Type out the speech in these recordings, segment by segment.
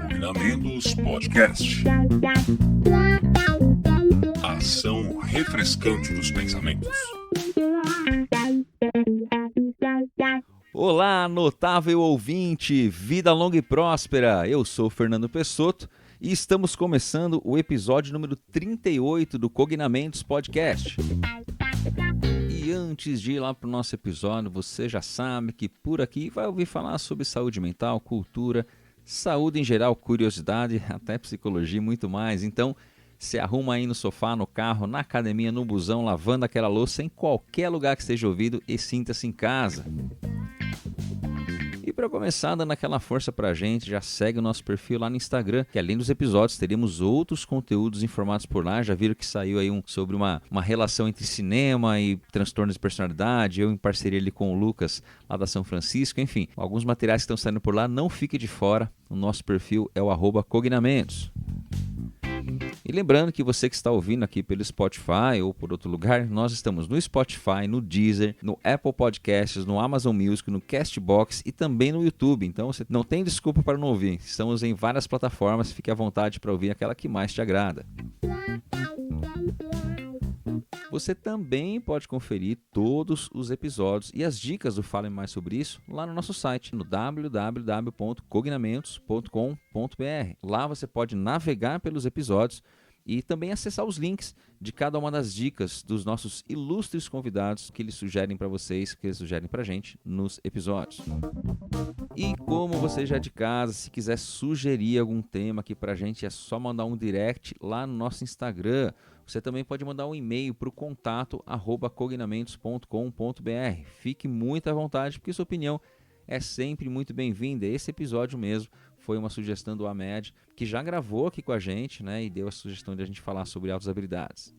Combinamentos Podcast. A ação refrescante dos pensamentos. Olá, notável ouvinte, vida longa e próspera. Eu sou Fernando Pessotto e estamos começando o episódio número 38 do Cognamentos Podcast. E antes de ir lá para o nosso episódio, você já sabe que por aqui vai ouvir falar sobre saúde mental, cultura, saúde em geral, curiosidade, até psicologia e muito mais. Então, se arruma aí no sofá, no carro, na academia, no busão, lavando aquela louça, em qualquer lugar que esteja ouvido e sinta-se em casa. E para começar, dando aquela força pra gente, já segue o nosso perfil lá no Instagram, que além dos episódios, teremos outros conteúdos informados por lá. Já viram que saiu aí sobre uma relação entre cinema e transtornos de personalidade, eu em parceria ali com o Lucas, lá da São Francisco, enfim. Alguns materiais que estão saindo por lá, não fique de fora. O nosso perfil é o @cognamentos. E lembrando que você que está ouvindo aqui pelo Spotify ou por outro lugar, nós estamos no Spotify, no Deezer, no Apple Podcasts, no Amazon Music, no Castbox e também no YouTube. Então você não tem desculpa para não ouvir. Estamos em várias plataformas, fique à vontade para ouvir aquela que mais te agrada. Você também pode conferir todos os episódios e as dicas do Fale Mais Sobre Isso lá no nosso site, no www.cognamentos.com.br. Lá você pode navegar pelos episódios e também acessar os links de cada uma das dicas dos nossos ilustres convidados que eles sugerem para vocês, que eles sugerem para a gente nos episódios. E como você já é de casa, se quiser sugerir algum tema aqui para a gente, é só mandar um direct lá no nosso Instagram. Você também pode mandar um e-mail para o contato@cognamentos.com.br. Fique muito à vontade, porque sua opinião é sempre muito bem-vinda. Esse episódio mesmo foi uma sugestão do Ahmed, que já gravou aqui com a gente, né, e deu a sugestão de a gente falar sobre altas habilidades.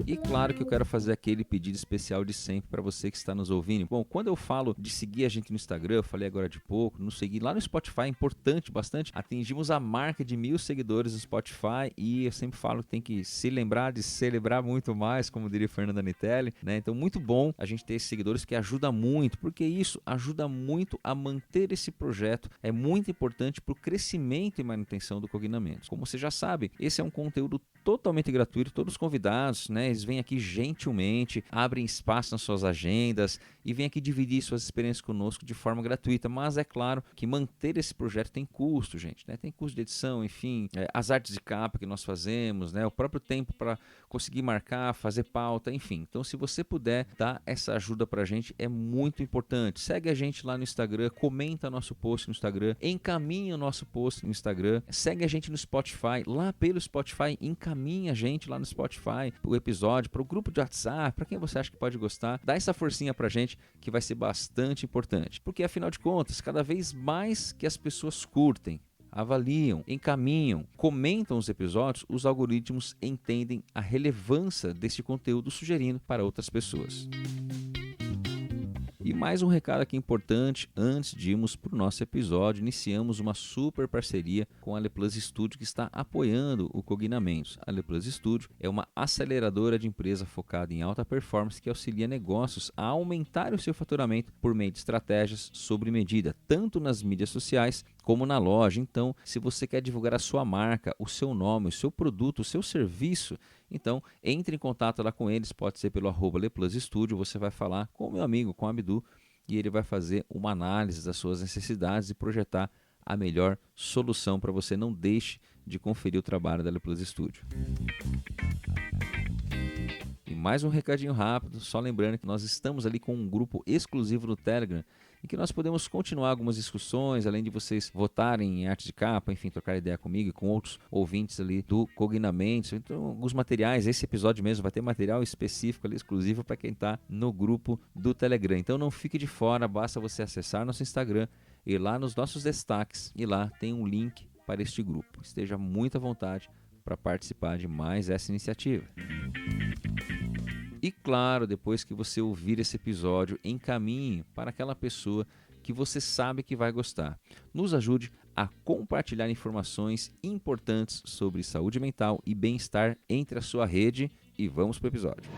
E claro que eu quero fazer aquele pedido especial de sempre para você que está nos ouvindo. Bom, quando eu falo de seguir a gente no Instagram, eu falei agora de pouco, nos seguir lá no Spotify é importante bastante. Atingimos a marca de 1.000 seguidores no Spotify e eu sempre falo que tem que se lembrar de celebrar muito mais, como diria Fernanda Nitelli, né? Então, muito bom a gente ter esses seguidores, que ajuda muito, porque isso ajuda muito a manter esse projeto. É muito importante para o crescimento e manutenção do Cognamentos. Como você já sabe, esse é um conteúdo totalmente gratuito, todos os convidados, né, eles vêm aqui gentilmente, abrem espaço nas suas agendas e vêm aqui dividir suas experiências conosco de forma gratuita, mas é claro que manter esse projeto tem custo, gente, né? Tem custo de edição, enfim, as artes de capa que nós fazemos, né, o próprio tempo para conseguir marcar, fazer pauta, enfim. Então, se você puder dar essa ajuda pra gente, é muito importante. Segue a gente lá no Instagram, comenta nosso post no Instagram, encaminha o nosso post no Instagram, segue a gente no Spotify, lá pelo Spotify, encaminha a gente lá no Spotify, o episódio, para o grupo de WhatsApp, para quem você acha que pode gostar, dá essa forcinha pra gente que vai ser bastante importante, porque afinal de contas, cada vez mais que as pessoas curtem, avaliam, encaminham, comentam os episódios, os algoritmos entendem a relevância desse conteúdo, sugerindo para outras pessoas. E mais um recado aqui importante, antes de irmos para o nosso episódio, iniciamos uma super parceria com a Leplus Studio, que está apoiando o Cognamentos. A Leplus Studio é uma aceleradora de empresa focada em alta performance que auxilia negócios a aumentar o seu faturamento por meio de estratégias sob medida, tanto nas mídias sociais como na loja. Então, se você quer divulgar a sua marca, o seu nome, o seu produto, o seu serviço, então entre em contato lá com eles, pode ser pelo @LeplusStudio, você vai falar com o meu amigo, com o Abdu, e ele vai fazer uma análise das suas necessidades e projetar a melhor solução para você. Não deixe de conferir o trabalho da Leplus Studio. E mais um recadinho rápido, só lembrando que nós estamos ali com um grupo exclusivo no Telegram, em que nós podemos continuar algumas discussões, além de vocês votarem em arte de capa, enfim, trocar ideia comigo e com outros ouvintes ali do Cognamentos. Então, alguns materiais, esse episódio mesmo vai ter material específico ali, exclusivo para quem está no grupo do Telegram. Então não fique de fora, basta você acessar nosso Instagram, ir lá nos nossos destaques e lá tem um link para este grupo. Esteja muito à vontade para participar de mais essa iniciativa. E claro, depois que você ouvir esse episódio, encaminhe para aquela pessoa que você sabe que vai gostar. Nos ajude a compartilhar informações importantes sobre saúde mental e bem-estar entre a sua rede e vamos pro episódio.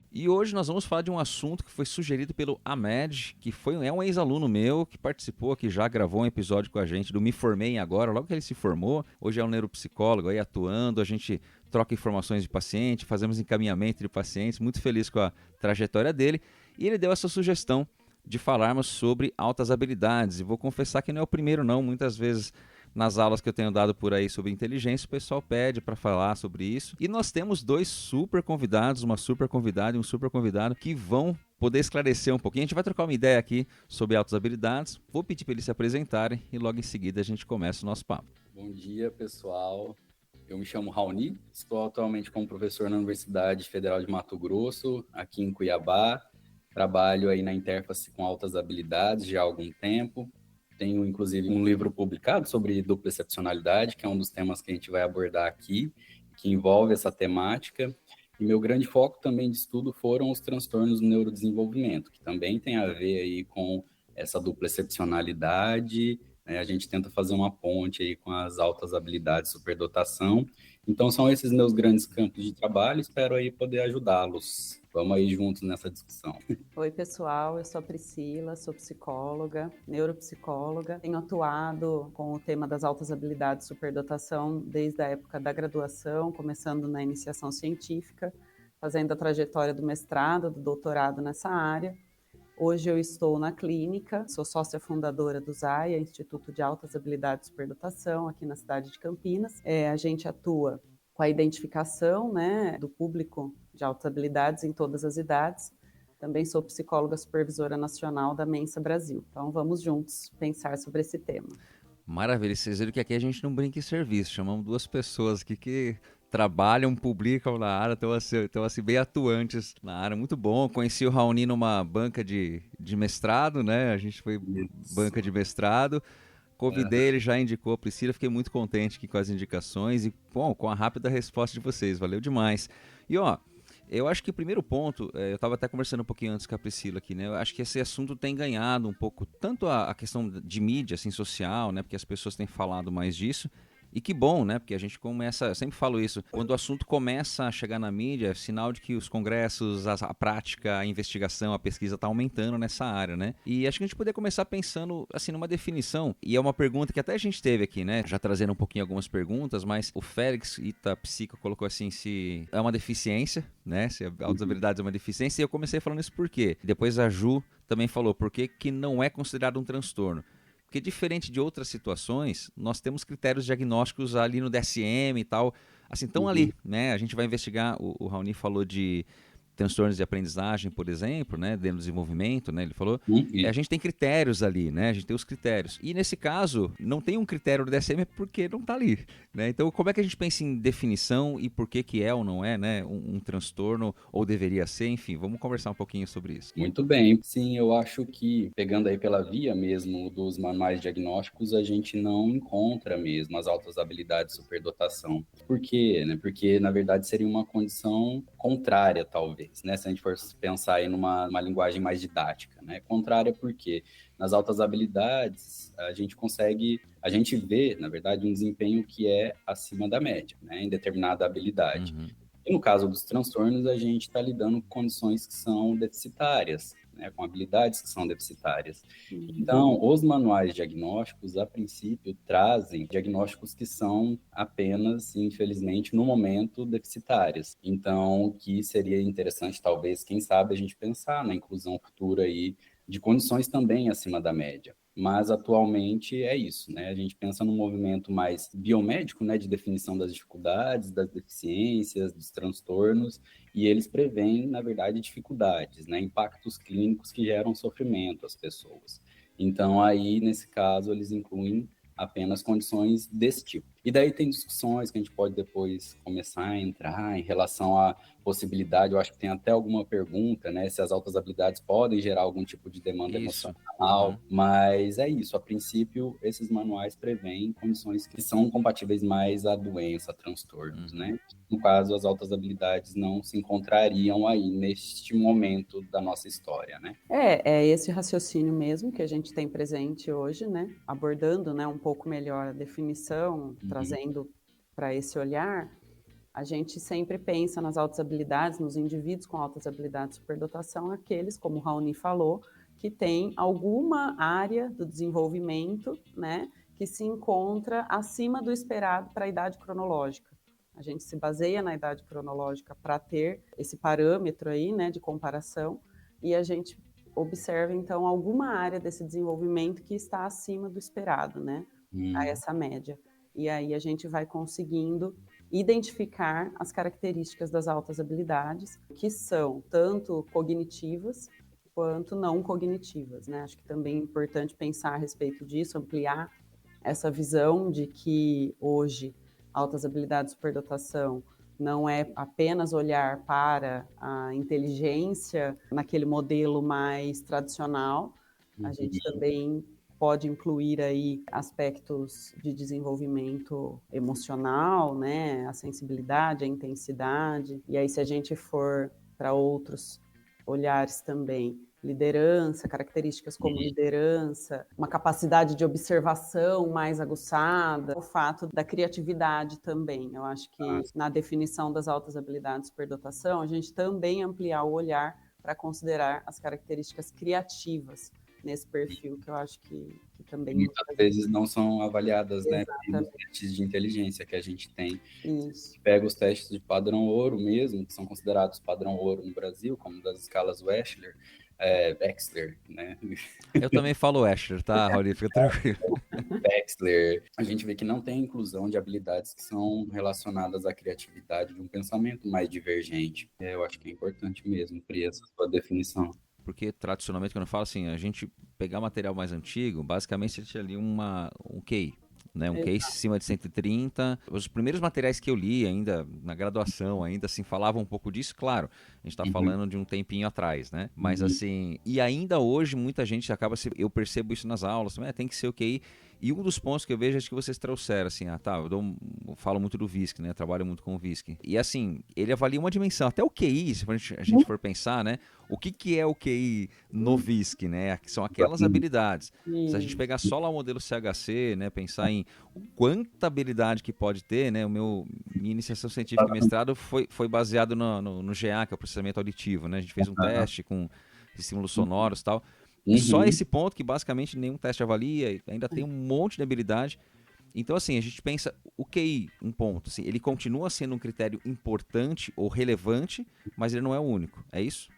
E hoje nós vamos falar de um assunto que foi sugerido pelo Ahmed, que é um ex-aluno meu, que participou, que já gravou um episódio com a gente do Me Formei em Agora, logo que ele se formou. Hoje é um neuropsicólogo aí atuando, a gente troca informações de paciente, fazemos encaminhamento de pacientes, muito feliz com a trajetória dele. E ele deu essa sugestão de falarmos sobre altas habilidades. E vou confessar que não é o primeiro não, muitas vezes nas aulas que eu tenho dado por aí sobre inteligência, o pessoal pede para falar sobre isso. E nós temos dois super convidados, uma super convidada e um super convidado, que vão poder esclarecer um pouquinho. A gente vai trocar uma ideia aqui sobre altas habilidades. Vou pedir para eles se apresentarem e logo em seguida a gente começa o nosso papo. Bom dia, pessoal. Eu me chamo Raoni, estou atualmente como professor na Universidade Federal de Mato Grosso, aqui em Cuiabá. Trabalho aí na interface com altas habilidades já há algum tempo. Tenho, inclusive, um livro publicado sobre dupla excepcionalidade, que é um dos temas que a gente vai abordar aqui, que envolve essa temática. E meu grande foco também de estudo foram os transtornos do neurodesenvolvimento, que também tem a ver aí com essa dupla excepcionalidade, né? A gente tenta fazer uma ponte aí com as altas habilidades de superdotação. Então, são esses meus grandes campos de trabalho, espero aí poder ajudá-los. Vamos aí juntos nessa discussão. Oi, pessoal, eu sou a Priscila, sou psicóloga, neuropsicóloga. Tenho atuado com o tema das altas habilidades de superdotação desde a época da graduação, começando na iniciação científica, fazendo a trajetória do mestrado, do doutorado nessa área. Hoje eu estou na clínica, sou sócia fundadora do ZAIA, Instituto de Altas Habilidades de Superdotação, aqui na cidade de Campinas. A gente atua com a identificação, né, do público de altas habilidades em todas as idades. Também sou psicóloga supervisora nacional da Mensa Brasil. Então vamos juntos pensar sobre esse tema. Maravilha, vocês viram que aqui a gente não brinca em serviço, chamamos duas pessoas aqui que trabalham, publicam na área, estão assim, bem atuantes na área, muito bom. Conheci o Raoni numa banca de mestrado, né? A gente foi banca de mestrado. Convidei, ele já indicou a Priscila, fiquei muito contente aqui com as indicações e, bom, com a rápida resposta de vocês, valeu demais. E, ó, eu acho que o primeiro ponto, eu estava até conversando um pouquinho antes com a Priscila aqui, né? Eu acho que esse assunto tem ganhado um pouco, tanto a questão de mídia, assim, social, né? Porque as pessoas têm falado mais disso. E que bom, né? Porque a gente começa, eu sempre falo isso, quando o assunto começa a chegar na mídia, é sinal de que os congressos, a prática, a investigação, a pesquisa está aumentando nessa área, né? E acho que a gente poderia começar pensando, assim, numa definição, e é uma pergunta que até a gente teve aqui, né? Já trazendo um pouquinho algumas perguntas, mas o Félix Ita Psico colocou assim, se é uma deficiência, né? Se altas habilidades é uma deficiência, e eu comecei falando isso por quê? Depois a Ju também falou, por que não é considerado um transtorno? Porque diferente de outras situações, nós temos critérios diagnósticos ali no DSM e tal, assim, estão ali, né? A gente vai investigar, o Raoni falou de transtornos de aprendizagem, por exemplo, né, dentro do desenvolvimento, né, ele falou, a gente tem critérios ali, né, a gente tem os critérios. E nesse caso, não tem um critério do DSM porque não está ali, né? Então, como é que a gente pensa em definição e por que é ou não é, né, um transtorno ou deveria ser, enfim, vamos conversar um pouquinho sobre isso. Muito bem. Sim, eu acho que, pegando aí pela via mesmo dos manuais diagnósticos, a gente não encontra mesmo as altas habilidades de superdotação. Por quê? Né? Porque, na verdade, seria uma condição contrária, talvez. Né? Se a gente for pensar aí numa linguagem mais didática, né? Contrária porque nas altas habilidades a gente vê, na verdade, um desempenho que é acima da média, né? Em determinada habilidade. E no caso dos transtornos, a gente está lidando com condições que são deficitárias, né? Com habilidades que são deficitárias. Então, os manuais diagnósticos, a princípio, trazem diagnósticos que são apenas, infelizmente, no momento, deficitárias. Então, que seria interessante, talvez, quem sabe, a gente pensar na inclusão futura aí de condições também acima da média. Mas, atualmente, é isso, né? A gente pensa num movimento mais biomédico, né? De definição das dificuldades, das deficiências, dos transtornos, e eles preveem, na verdade, dificuldades, né? Impactos clínicos que geram sofrimento às pessoas. Então, aí, nesse caso, eles incluem apenas condições desse tipo. E daí tem discussões que a gente pode depois começar a entrar em relação à possibilidade, eu acho que tem até alguma pergunta, né, se as altas habilidades podem gerar algum tipo de demanda emocional, mas é isso, a princípio, esses manuais prevêem condições que são compatíveis mais à doença, a transtornos, né? No caso, as altas habilidades não se encontrariam aí neste momento da nossa história, né? É esse raciocínio mesmo que a gente tem presente hoje, né? Abordando, né, um pouco melhor a definição, trazendo para esse olhar. a gente sempre pensa nas altas habilidades, nos indivíduos com altas habilidades de superdotação, aqueles, como o Raoni falou, que tem alguma área do desenvolvimento, né, que se encontra acima do esperado para a idade cronológica. A gente se baseia na idade cronológica para ter esse parâmetro aí, né, de comparação, e a gente observa, então, alguma área desse desenvolvimento que está acima do esperado, né, a essa média. E aí a gente vai conseguindo identificar as características das altas habilidades, que são tanto cognitivas quanto não cognitivas, né? Acho que também é importante pensar a respeito disso, ampliar essa visão de que hoje altas habilidades de superdotação não é apenas olhar para a inteligência naquele modelo mais tradicional, a gente também pode incluir aí aspectos de desenvolvimento emocional, né, a sensibilidade, a intensidade, e aí se a gente for para outros olhares também, liderança, características como liderança, uma capacidade de observação mais aguçada, o fato da criatividade também. Eu acho que na definição das altas habilidades de superdotação, a gente também ampliar o olhar para considerar as características criativas nesse perfil, que eu acho que também... Muitas vezes não são avaliadas, né, nos Exatamente. testes de inteligência que a gente tem. Isso. Pega os testes de padrão ouro mesmo, que são considerados padrão ouro no Brasil, como das escalas Wechsler, Wechsler, né? Eu também falo Asher, tá, Raul? Fica tranquilo. Wechsler. A gente vê que não tem inclusão de habilidades que são relacionadas à criatividade de um pensamento mais divergente. Eu acho que é importante mesmo, Pri, essa sua definição. Porque tradicionalmente, quando eu falo assim, a gente pegar material mais antigo, basicamente você tinha ali um QI, né? Um QI acima de 130. Os primeiros materiais que eu li ainda na graduação, ainda assim, falavam um pouco disso, claro. A gente está falando de um tempinho atrás, né? Mas assim, e ainda hoje muita gente acaba, eu percebo isso nas aulas, tem que ser o QI. E um dos pontos que eu vejo é que vocês trouxeram, assim, eu falo muito do VISC, né? Eu trabalho muito com o VISC. E assim, ele avalia uma dimensão, até o QI, se a gente for pensar, né? O que é o QI no VISC, né? São aquelas habilidades. Se a gente pegar só lá o modelo CHC, né? Pensar em quanta habilidade que pode ter, né? Minha iniciação científica e mestrado foi baseado no GA, que é o processamento auditivo, né? A gente fez um teste com estímulos sonoros e tal. E só esse ponto que basicamente nenhum teste avalia, ainda tem um monte de habilidade. Então, assim, a gente pensa, o QI, um ponto, assim, ele continua sendo um critério importante ou relevante, mas ele não é o único, é isso?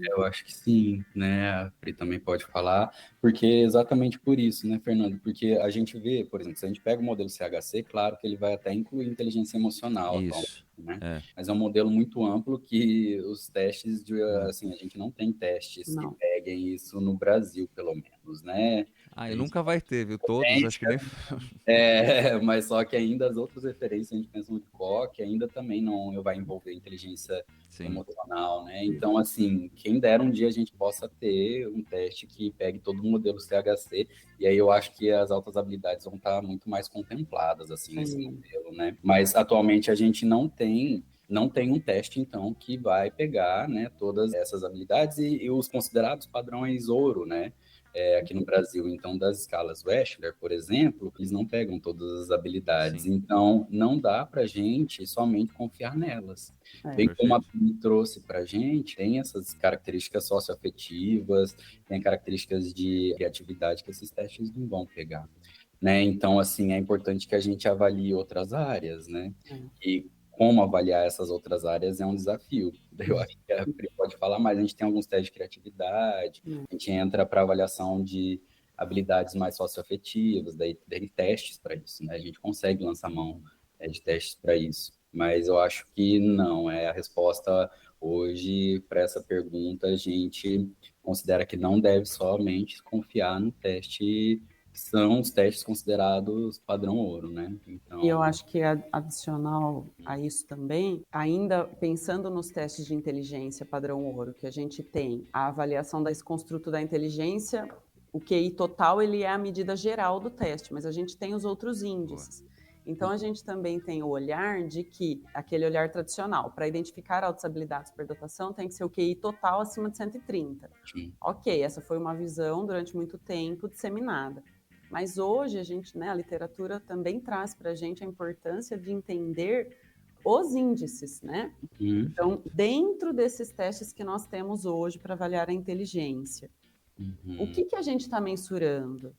Eu acho que sim, né? A Pri também pode falar, porque é exatamente por isso, né, Fernando? Porque a gente vê, por exemplo, se a gente pega o modelo CHC, claro que ele vai até incluir inteligência emocional atualmente, Isso. né? Mas é um modelo muito amplo que os testes assim, a gente não tem testes que peguem isso no Brasil, pelo menos, né? A E gente nunca vai ter, viu? Todos, acho que nem... mas só que ainda as outras referências, a gente pensa no COC, ainda também não vai envolver inteligência emocional, né? Então, assim, quem dera um dia a gente possa ter um teste que pegue todo o modelo CHC, e aí eu acho que as altas habilidades vão estar muito mais contempladas, assim, nesse modelo, né? Mas, atualmente, a gente não tem um teste, então, que vai pegar, né, todas essas habilidades e os considerados padrões ouro, né? Aqui no Brasil. Então, das escalas Wechsler, por exemplo, eles não pegam todas as habilidades. Sim. Então, não dá para a gente somente confiar nelas. Bem como a Perfeito. Pri trouxe para a gente, tem essas características socioafetivas, tem características de criatividade que esses testes não vão pegar. Né? Então, assim, é importante que a gente avalie outras áreas, né? E como avaliar essas outras áreas é um desafio. Eu acho que a Pri pode falar mais. A gente tem alguns testes de criatividade, a gente entra para avaliação de habilidades mais socioafetivas, daí tem testes para isso, né? A gente consegue lançar mão de testes para isso. Mas eu acho que não, a resposta hoje para essa pergunta, a gente considera que não deve somente confiar no teste, que são os testes considerados padrão ouro, né? Então... E eu acho que adicional a isso também, ainda pensando nos testes de inteligência padrão ouro, que a gente tem a avaliação desse construto da inteligência, o QI total ele é a medida geral do teste, mas a gente tem os outros índices. Então, a gente também tem o olhar de que, aquele olhar tradicional, para identificar altas habilidades de superdotação, tem que ser o QI total acima de 130. Ok, essa foi uma visão durante muito tempo disseminada. Mas hoje a gente, né, a literatura também traz para a gente a importância de entender os índices, né? Então, dentro desses testes que nós temos hoje para avaliar a inteligência, o que a gente está mensurando?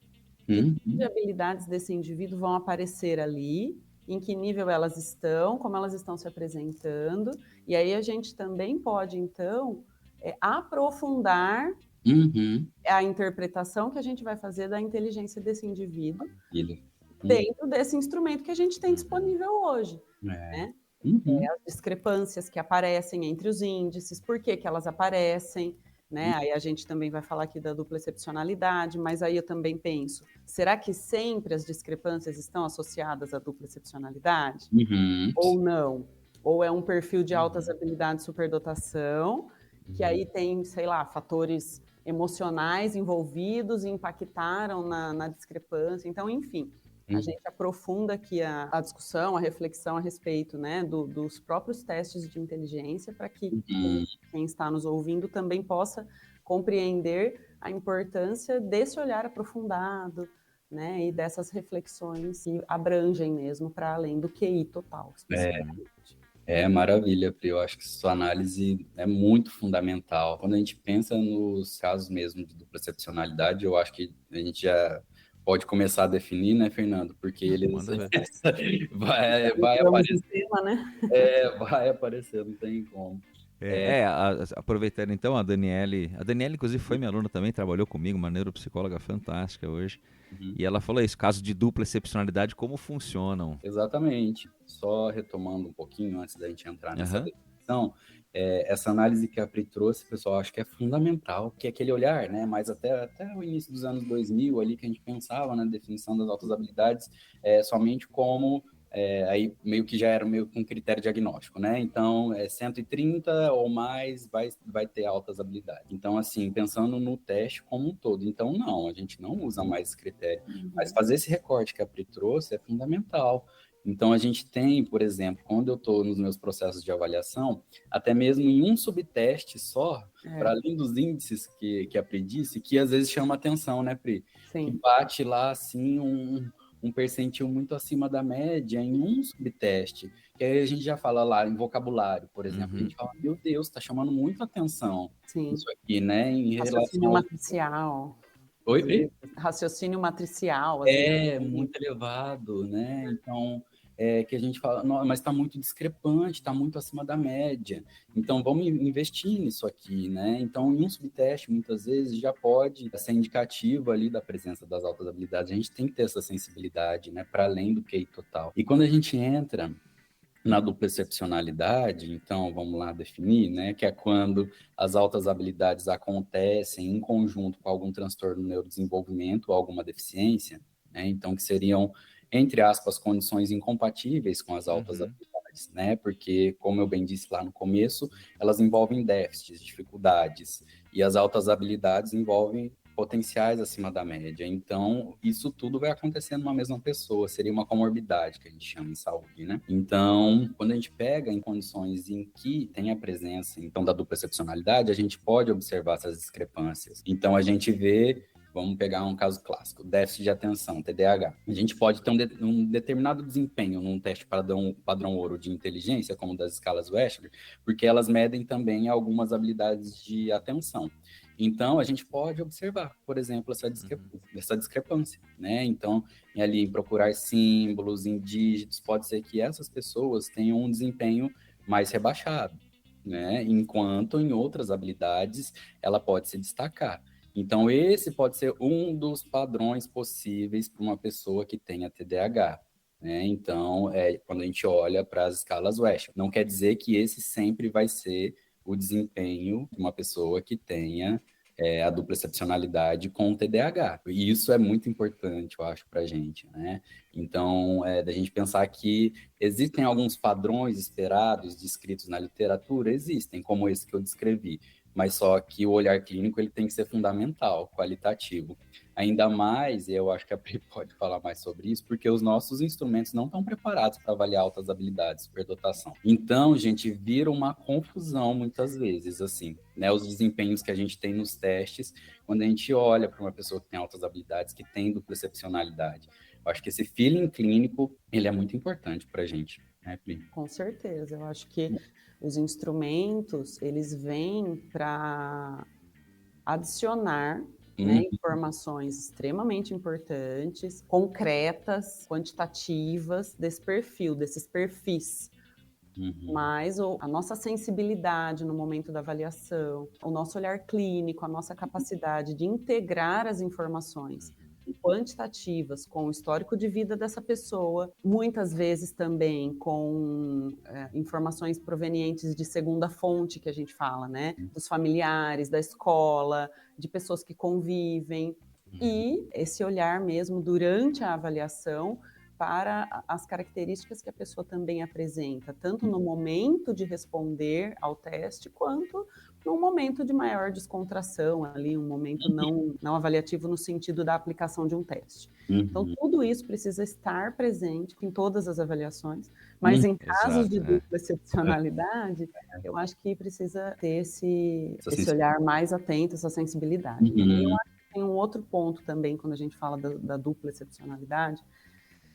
Que tipo de habilidades desse indivíduo vão aparecer ali, em que nível elas estão, como elas estão se apresentando, e aí a gente também pode, então, aprofundar a interpretação que a gente vai fazer da inteligência desse indivíduo dentro desse instrumento que a gente tem disponível hoje, né? As discrepâncias que aparecem entre os índices, por que elas aparecem, né? Aí a gente também vai falar aqui da dupla excepcionalidade, mas aí eu também penso, será que sempre as discrepâncias estão associadas à dupla excepcionalidade? Ou não? Ou é um perfil de altas habilidades superdotação, que aí tem, sei lá, fatores emocionais envolvidos e impactaram na discrepância. Então, enfim, a gente aprofunda aqui a discussão, a reflexão a respeito, né, dos próprios testes de inteligência, para que quem está nos ouvindo também possa compreender a importância desse olhar aprofundado, né, e dessas reflexões que abrangem mesmo para além do QI total, especificamente. Maravilha, Pri. Eu acho que sua análise é muito fundamental. Quando a gente pensa nos casos mesmo de dupla excepcionalidade, eu acho que a gente já pode começar a definir, né, Fernando? Porque ele vai aparecer, tema, né? vai aparecer, não tem como. Aproveitando então, a Daniele, inclusive foi minha aluna também, trabalhou comigo, uma neuropsicóloga fantástica hoje, e ela falou isso, caso de dupla excepcionalidade, como funcionam. Exatamente. Só retomando um pouquinho antes da gente entrar nessa definição, essa análise que a Pri trouxe, pessoal, acho que é fundamental, que é aquele olhar, né, mas até o início dos anos 2000, ali que a gente pensava na definição das altas habilidades, somente como aí meio que já era meio com critério diagnóstico, né? Então, 130 ou mais vai ter altas habilidades. Então, assim, pensando no teste como um todo. Então, não, a gente não usa mais esse critério. Mas fazer esse recorte que a Pri trouxe é fundamental. Então, a gente tem, por exemplo, quando eu estou nos meus processos de avaliação, até mesmo em um subteste só, para além dos índices que a Pri disse, que às vezes chama atenção, né, Pri? Sim. Que bate lá, assim, um percentil muito acima da média em um subteste, que aí a gente já fala lá em vocabulário, por exemplo, a gente fala, meu Deus, está chamando muito atenção isso aqui, né, em raciocínio relação matricial. Oi? Raciocínio matricial. Muito elevado, né, então, que a gente fala, mas está muito discrepante, está muito acima da média, então vamos investir nisso aqui, né, então em um subteste, muitas vezes, já pode ser indicativo ali da presença das altas habilidades, a gente tem que ter essa sensibilidade, né, para além do QI total. E quando a gente entra na dupla excepcionalidade, então vamos lá definir, né, que é quando as altas habilidades acontecem em conjunto com algum transtorno do neurodesenvolvimento ou alguma deficiência, né, então que seriam, entre aspas, condições incompatíveis com as altas habilidades, né, porque, como eu bem disse lá no começo, elas envolvem déficits, dificuldades, e as altas habilidades envolvem potenciais acima da média. Então, isso tudo vai acontecer numa mesma pessoa, seria uma comorbidade que a gente chama em saúde, né? Então, quando a gente pega em condições em que tem a presença, então, da dupla excepcionalidade, a gente pode observar essas discrepâncias. Então, a gente vê, vamos pegar um caso clássico, déficit de atenção, TDAH. A gente pode ter um determinado desempenho num teste padrão ouro de inteligência, como das escalas Wechsler, porque elas medem também algumas habilidades de atenção. Então, a gente pode observar, por exemplo, essa discrepância, né? Então, ali em procurar símbolos, em dígitos, pode ser que essas pessoas tenham um desempenho mais rebaixado, né? Enquanto em outras habilidades ela pode se destacar. Então, esse pode ser um dos padrões possíveis para uma pessoa que tenha TDAH. Né? Então, quando a gente olha para as escalas Wechsler, não quer dizer que esse sempre vai ser o desempenho de uma pessoa que tenha a dupla excepcionalidade com o TDAH. E isso é muito importante, eu acho, para a gente, né? Então, da gente pensar que existem alguns padrões esperados descritos na literatura, existem, como esse que eu descrevi, mas só que o olhar clínico ele tem que ser fundamental, qualitativo. Ainda mais, e eu acho que a Pri pode falar mais sobre isso, porque os nossos instrumentos não estão preparados para avaliar altas habilidades, superdotação. Então, gente, vira uma confusão muitas vezes, assim, né? Os desempenhos que a gente tem nos testes, quando a gente olha para uma pessoa que tem altas habilidades, que tem dupla excepcionalidade. Eu acho que esse feeling clínico, ele é muito importante para a gente. né, Pri? Com certeza, eu acho que os instrumentos, eles vêm para adicionar, né, informações extremamente importantes, concretas, quantitativas desse perfil, desses perfis. Mas a nossa sensibilidade no momento da avaliação, o nosso olhar clínico, a nossa capacidade de integrar as informações quantitativas com o histórico de vida dessa pessoa, muitas vezes também com informações provenientes de segunda fonte, que a gente fala, né? Dos familiares, da escola, de pessoas que convivem. E esse olhar mesmo durante a avaliação para as características que a pessoa também apresenta, tanto no momento de responder ao teste, quanto num momento de maior descontração, ali, um momento não avaliativo no sentido da aplicação de um teste. Então, tudo isso precisa estar presente em todas as avaliações, mas em casos de dupla excepcionalidade, eu acho que precisa ter esse olhar mais atento, essa sensibilidade. E eu acho que tem um outro ponto também, quando a gente fala da dupla excepcionalidade,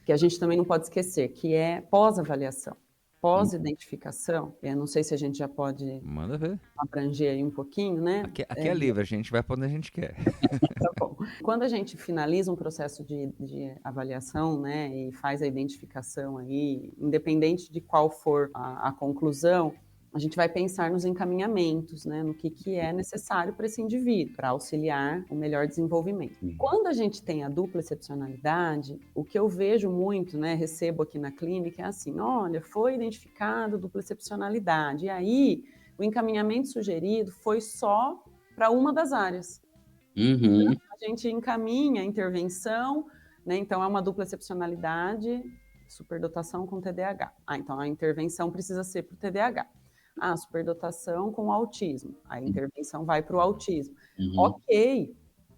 que a gente também não pode esquecer, que é pós-avaliação, pós-identificação. Eu não sei se a gente já pode Manda ver. abranger aí um pouquinho, né? Aqui é livre, a gente vai para onde a gente quer. Tá bom. Quando a gente finaliza um processo de avaliação, né, e faz a identificação aí, independente de qual for a conclusão, a gente vai pensar nos encaminhamentos, né, no que é necessário para esse indivíduo, para auxiliar o melhor desenvolvimento. Quando a gente tem a dupla excepcionalidade, o que eu vejo muito, né, recebo aqui na clínica, é assim, olha, foi identificado dupla excepcionalidade, e aí o encaminhamento sugerido foi só para uma das áreas. Então, a gente encaminha a intervenção, né, então é uma dupla excepcionalidade, superdotação com TDAH. Então a intervenção precisa ser para o TDAH. Superdotação com autismo. A intervenção vai para o autismo. Ok,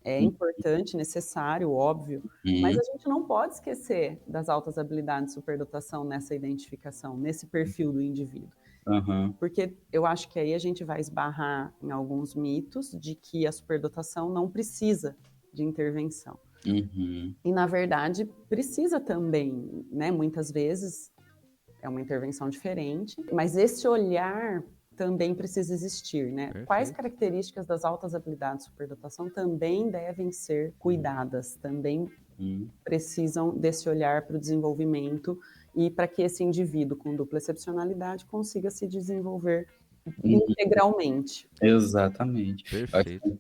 é importante, necessário, óbvio, mas a gente não pode esquecer das altas habilidades de superdotação nessa identificação, nesse perfil do indivíduo. Porque eu acho que aí a gente vai esbarrar em alguns mitos de que a superdotação não precisa de intervenção. E, na verdade, precisa também, né? Muitas vezes é uma intervenção diferente, mas esse olhar também precisa existir, né? Perfeito. Quais características das altas habilidades de superdotação também devem ser cuidadas, também precisam desse olhar para o desenvolvimento e para que esse indivíduo com dupla excepcionalidade consiga se desenvolver integralmente. Exatamente. Perfeito.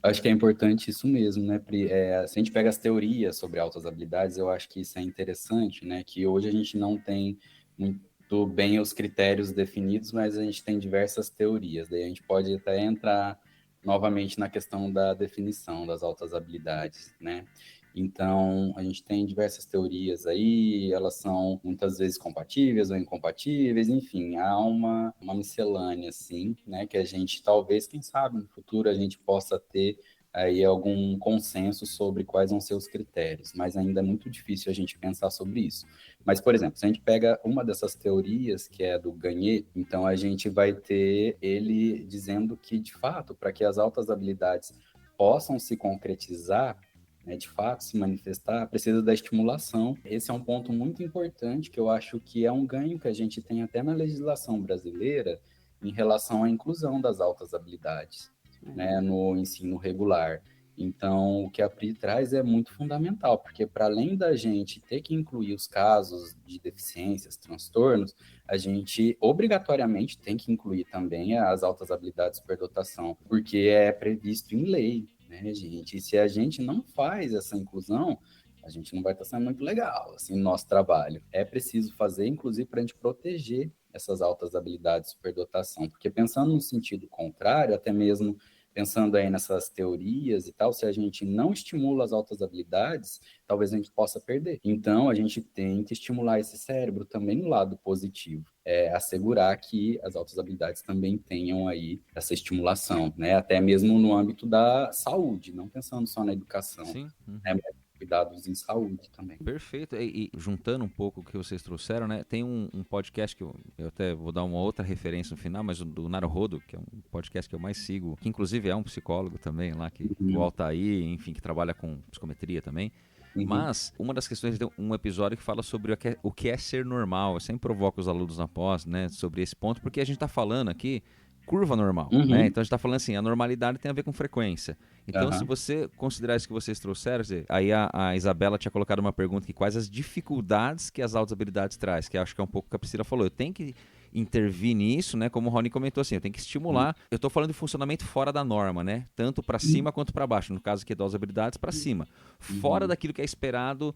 Acho que é importante isso mesmo, né, Pri? Se a gente pega as teorias sobre altas habilidades, eu acho que isso é interessante, né? Que hoje a gente não tem muito bem os critérios definidos, mas a gente tem diversas teorias. Daí a gente pode até entrar novamente na questão da definição das altas habilidades, né? Então, a gente tem diversas teorias aí, elas são muitas vezes compatíveis ou incompatíveis, enfim, há uma miscelânea, assim, né, que a gente talvez, quem sabe, no futuro a gente possa ter aí algum consenso sobre quais vão ser os critérios, mas ainda é muito difícil a gente pensar sobre isso. Mas, por exemplo, se a gente pega uma dessas teorias, que é a do Gagné, então a gente vai ter ele dizendo que, de fato, para que as altas habilidades possam se concretizar, né, de fato, se manifestar, precisa da estimulação. Esse é um ponto muito importante, que eu acho que é um ganho que a gente tem até na legislação brasileira em relação à inclusão das altas habilidades, né, no ensino regular. Então, o que a Pri traz é muito fundamental, porque para além da gente ter que incluir os casos de deficiências, transtornos, a gente obrigatoriamente tem que incluir também as altas habilidades de superdotação, porque é previsto em lei, né, gente? E se a gente não faz essa inclusão, a gente não vai estar sendo muito legal, assim, no nosso trabalho. É preciso fazer, inclusive, para a gente proteger essas altas habilidades de superdotação, porque pensando no sentido contrário, até mesmo pensando aí nessas teorias e tal, se a gente não estimula as altas habilidades, talvez a gente possa perder. Então, a gente tem que estimular esse cérebro também no lado positivo, assegurar que as altas habilidades também tenham aí essa estimulação, né? Até mesmo no âmbito da saúde, não pensando só na educação. Sim. Né? Cuidados em saúde também. Perfeito. E juntando um pouco o que vocês trouxeram, né? Tem um podcast que eu até vou dar uma outra referência no final, mas do Naruhodo, que é um podcast que eu mais sigo, que inclusive é um psicólogo também lá, o Altair, enfim, que trabalha com psicometria também. Mas uma das questões, tem um episódio que fala sobre o que é ser normal. Eu sempre provoco os alunos na pós, né, sobre esse ponto, porque a gente está falando aqui curva normal, né? Então a gente está falando assim, a normalidade tem a ver com frequência. Então se você considerar isso que vocês trouxeram, quer dizer, aí a Isabela tinha colocado uma pergunta que quais as dificuldades que as altas habilidades traz, que acho que é um pouco o que a Priscila falou. Eu tenho que intervir nisso, né? Como o Rony comentou assim, eu tenho que estimular. Eu estou falando de funcionamento fora da norma, né? Tanto para cima quanto para baixo. No caso aqui das habilidades, para cima. Fora daquilo que é esperado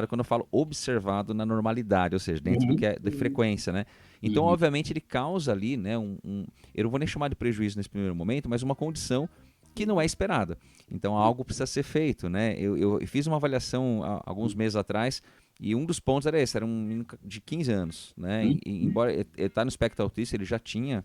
quando eu falo observado na normalidade, ou seja, dentro do que é de frequência, né? Então, obviamente, ele causa ali, né? Eu não vou nem chamar de prejuízo nesse primeiro momento, mas uma condição que não é esperada. Então, algo precisa ser feito, né? Eu fiz uma avaliação há alguns meses atrás. E um dos pontos era esse, era um menino de 15 anos, né? Embora ele está no espectro autista, ele já tinha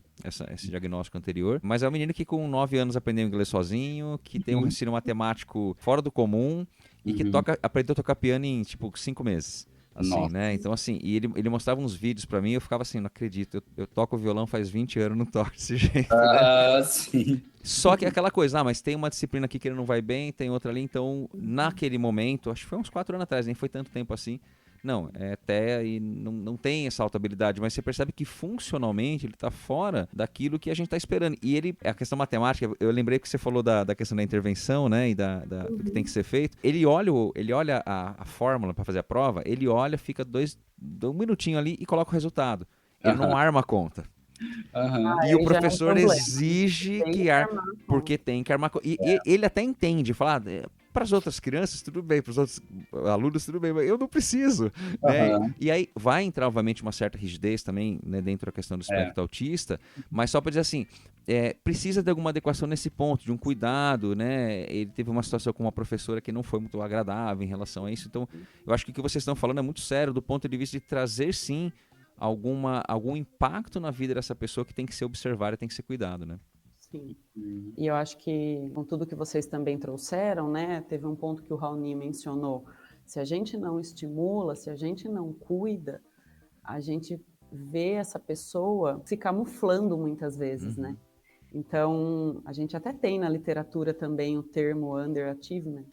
esse diagnóstico anterior, mas é um menino que com 9 anos aprendeu inglês sozinho, que tem um raciocínio matemático fora do comum e que aprendeu a tocar piano em, tipo, 5 meses. Assim, né? Então, assim, e ele mostrava uns vídeos pra mim e eu ficava assim, não acredito, eu toco violão faz 20 anos, não toco desse jeito, né? Sim. Só que é aquela coisa, mas tem uma disciplina aqui que ele não vai bem, tem outra ali, então, naquele momento, acho que foi uns 4 anos atrás, nem foi tanto tempo assim, não, até e não tem essa alta habilidade, mas você percebe que funcionalmente ele está fora daquilo que a gente está esperando. E a questão matemática, eu lembrei que você falou da questão da intervenção, né, e do que tem que ser feito. Ele olha a fórmula para fazer a prova, ele olha, fica um minutinho ali e coloca o resultado. Ele não arma a conta. E o professor exige que arme, porque tem que armar. E ele até entende, falar. Para as outras crianças, tudo bem, para os outros alunos, tudo bem, mas eu não preciso. Né? E aí vai entrar, obviamente, uma certa rigidez também, né, dentro da questão do espectro autista, mas só para dizer assim, precisa de alguma adequação nesse ponto, de um cuidado, né? Ele teve uma situação com uma professora que não foi muito agradável em relação a isso, então eu acho que o que vocês estão falando é muito sério do ponto de vista de trazer, sim, algum impacto na vida dessa pessoa que tem que ser observado e tem que ser cuidado, né? Sim. E eu acho que, com tudo que vocês também trouxeram, né, teve um ponto que o Raoni mencionou. Se a gente não estimula, se a gente não cuida, a gente vê essa pessoa se camuflando muitas vezes, né? Então, a gente até tem na literatura também o termo underachievement,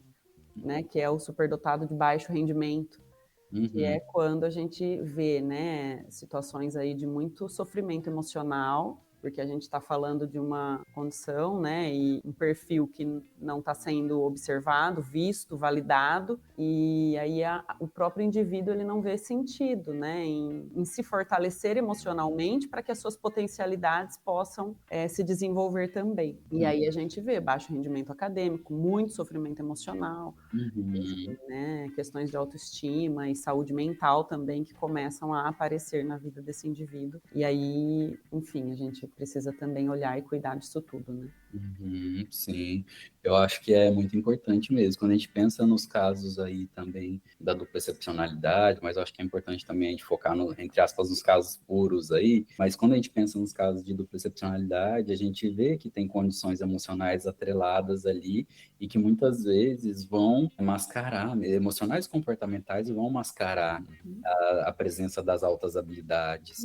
né, que é o superdotado de baixo rendimento. Que é quando a gente vê, né, situações aí de muito sofrimento emocional, porque a gente está falando de uma condição, né, e um perfil que não está sendo observado, visto, validado, e aí o próprio indivíduo ele não vê sentido, né, em se fortalecer emocionalmente para que as suas potencialidades possam se desenvolver também. E aí a gente vê baixo rendimento acadêmico, muito sofrimento emocional, enfim, né, questões de autoestima e saúde mental também que começam a aparecer na vida desse indivíduo. E aí, enfim, a gente precisa também olhar e cuidar disso tudo, né? Sim, eu acho que é muito importante mesmo. Quando a gente pensa nos casos aí também da dupla excepcionalidade, mas eu acho que é importante também a gente focar, entre aspas, nos casos puros aí, mas quando a gente pensa nos casos de dupla excepcionalidade, a gente vê que tem condições emocionais atreladas ali e que muitas vezes vão mascarar, emocionais e comportamentais vão mascarar a presença das altas habilidades.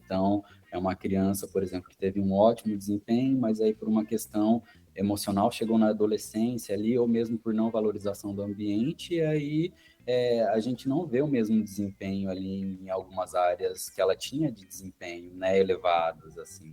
Então, é uma criança, por exemplo, que teve um ótimo desempenho, mas aí por uma questão emocional chegou na adolescência ali, ou mesmo por não valorização do ambiente, e aí a gente não vê o mesmo desempenho ali em algumas áreas que ela tinha de desempenho, né, elevadas, assim.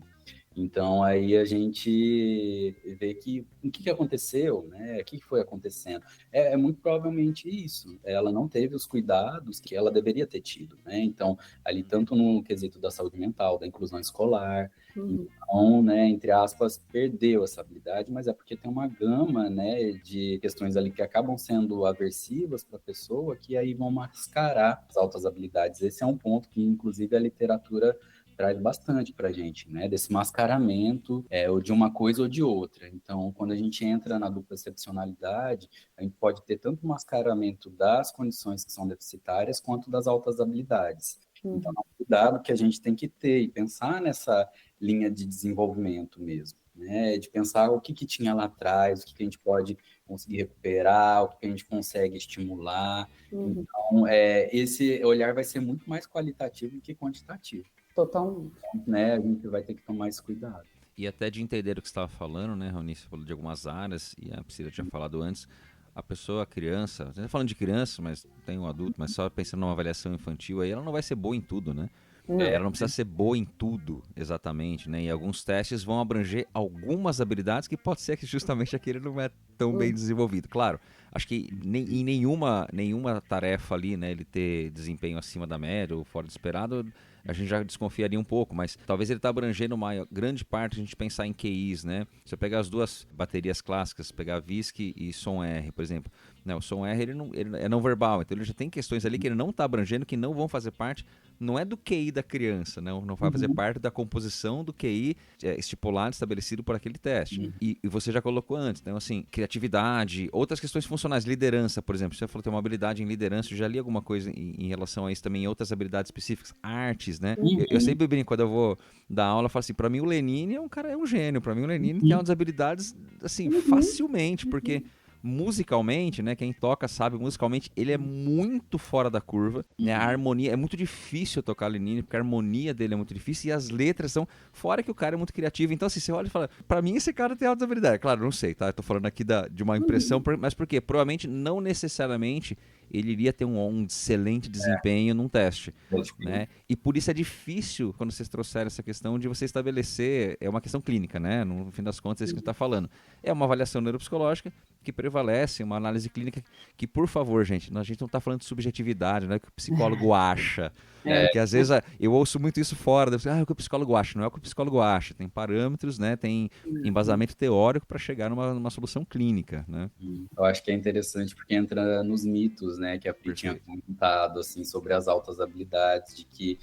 Então, aí a gente vê que o que aconteceu, né? O que foi acontecendo? É muito provavelmente isso. Ela não teve os cuidados que ela deveria ter tido, né? Então, ali tanto no quesito da saúde mental, da inclusão escolar, então, né, entre aspas, perdeu essa habilidade, mas é porque tem uma gama, né, de questões ali que acabam sendo aversivas para a pessoa, que aí vão mascarar as altas habilidades. Esse é um ponto que, inclusive, a literatura traz bastante para a gente, né? Desse mascaramento ou de uma coisa ou de outra. Então, quando a gente entra na dupla excepcionalidade, a gente pode ter tanto mascaramento das condições que são deficitárias quanto das altas habilidades. Então, é um cuidado que a gente tem que ter e pensar nessa linha de desenvolvimento mesmo, né? De pensar o que tinha lá atrás, o que a gente pode conseguir recuperar, o que a gente consegue estimular. Então, esse olhar vai ser muito mais qualitativo do que quantitativo. Totalmente. Então, né, a gente vai ter que tomar esse cuidado. E até de entender o que você estava falando, né, Raoni? Você falou de algumas áreas, e a Priscila tinha falado antes. a pessoa, a criança, a gente tá falando de criança, mas tem um adulto, mas só pensando numa avaliação infantil aí, ela não vai ser boa em tudo, né? Não. Ela não precisa ser boa em tudo, exatamente, né? E alguns testes vão abranger algumas habilidades que pode ser que justamente aquele não é tão bem desenvolvido. Claro, acho que em nenhuma tarefa ali, né, ele ter desempenho acima da média ou fora do esperado, a gente já desconfiaria um pouco, mas talvez ele está abrangendo uma grande parte, a gente pensar em QIs, né? Se eu pegar as duas baterias clássicas, pegar VISC e som R, por exemplo, né, o som R ele é não verbal, então ele já tem questões ali que ele não está abrangendo, que não vão fazer parte, não é do QI da criança, né? Não vai fazer parte da composição do QI estipulado, estabelecido por aquele teste. E você já colocou antes, então assim, criatividade, outras questões funcionais, liderança, por exemplo, você falou que tem uma habilidade em liderança, eu já li alguma coisa em relação a isso também, outras habilidades específicas, artes, né? Eu sempre brinco, quando eu vou dar aula, eu falo assim, pra mim o Lenine é um gênio, pra mim o Lenine tem umas habilidades, assim, facilmente, porque musicalmente, né, quem toca sabe, musicalmente ele é muito fora da curva, né, a harmonia, é muito difícil tocar Lenine, porque a harmonia dele é muito difícil e as letras são, fora que o cara é muito criativo, então assim, você olha e fala, pra mim esse cara tem altas habilidades, claro, não sei, tá, eu tô falando aqui de uma impressão, mas por quê? Provavelmente, não necessariamente ele iria ter um excelente desempenho num teste, né? E por isso é difícil, quando vocês trouxeram essa questão de você estabelecer, é uma questão clínica, né? No fim das contas, é isso que a gente está falando. É uma avaliação neuropsicológica que prevalece, uma análise clínica que, por favor, gente, a gente não está falando de subjetividade, não é o que o psicólogo acha. Porque às vezes eu ouço muito isso fora, é o que o psicólogo acha, não é o que o psicólogo acha. Tem parâmetros, né? Tem embasamento teórico para chegar numa solução clínica, né? Eu acho que é interessante porque entra nos mitos, né, que a Pri tinha comentado, assim, sobre as altas habilidades, de que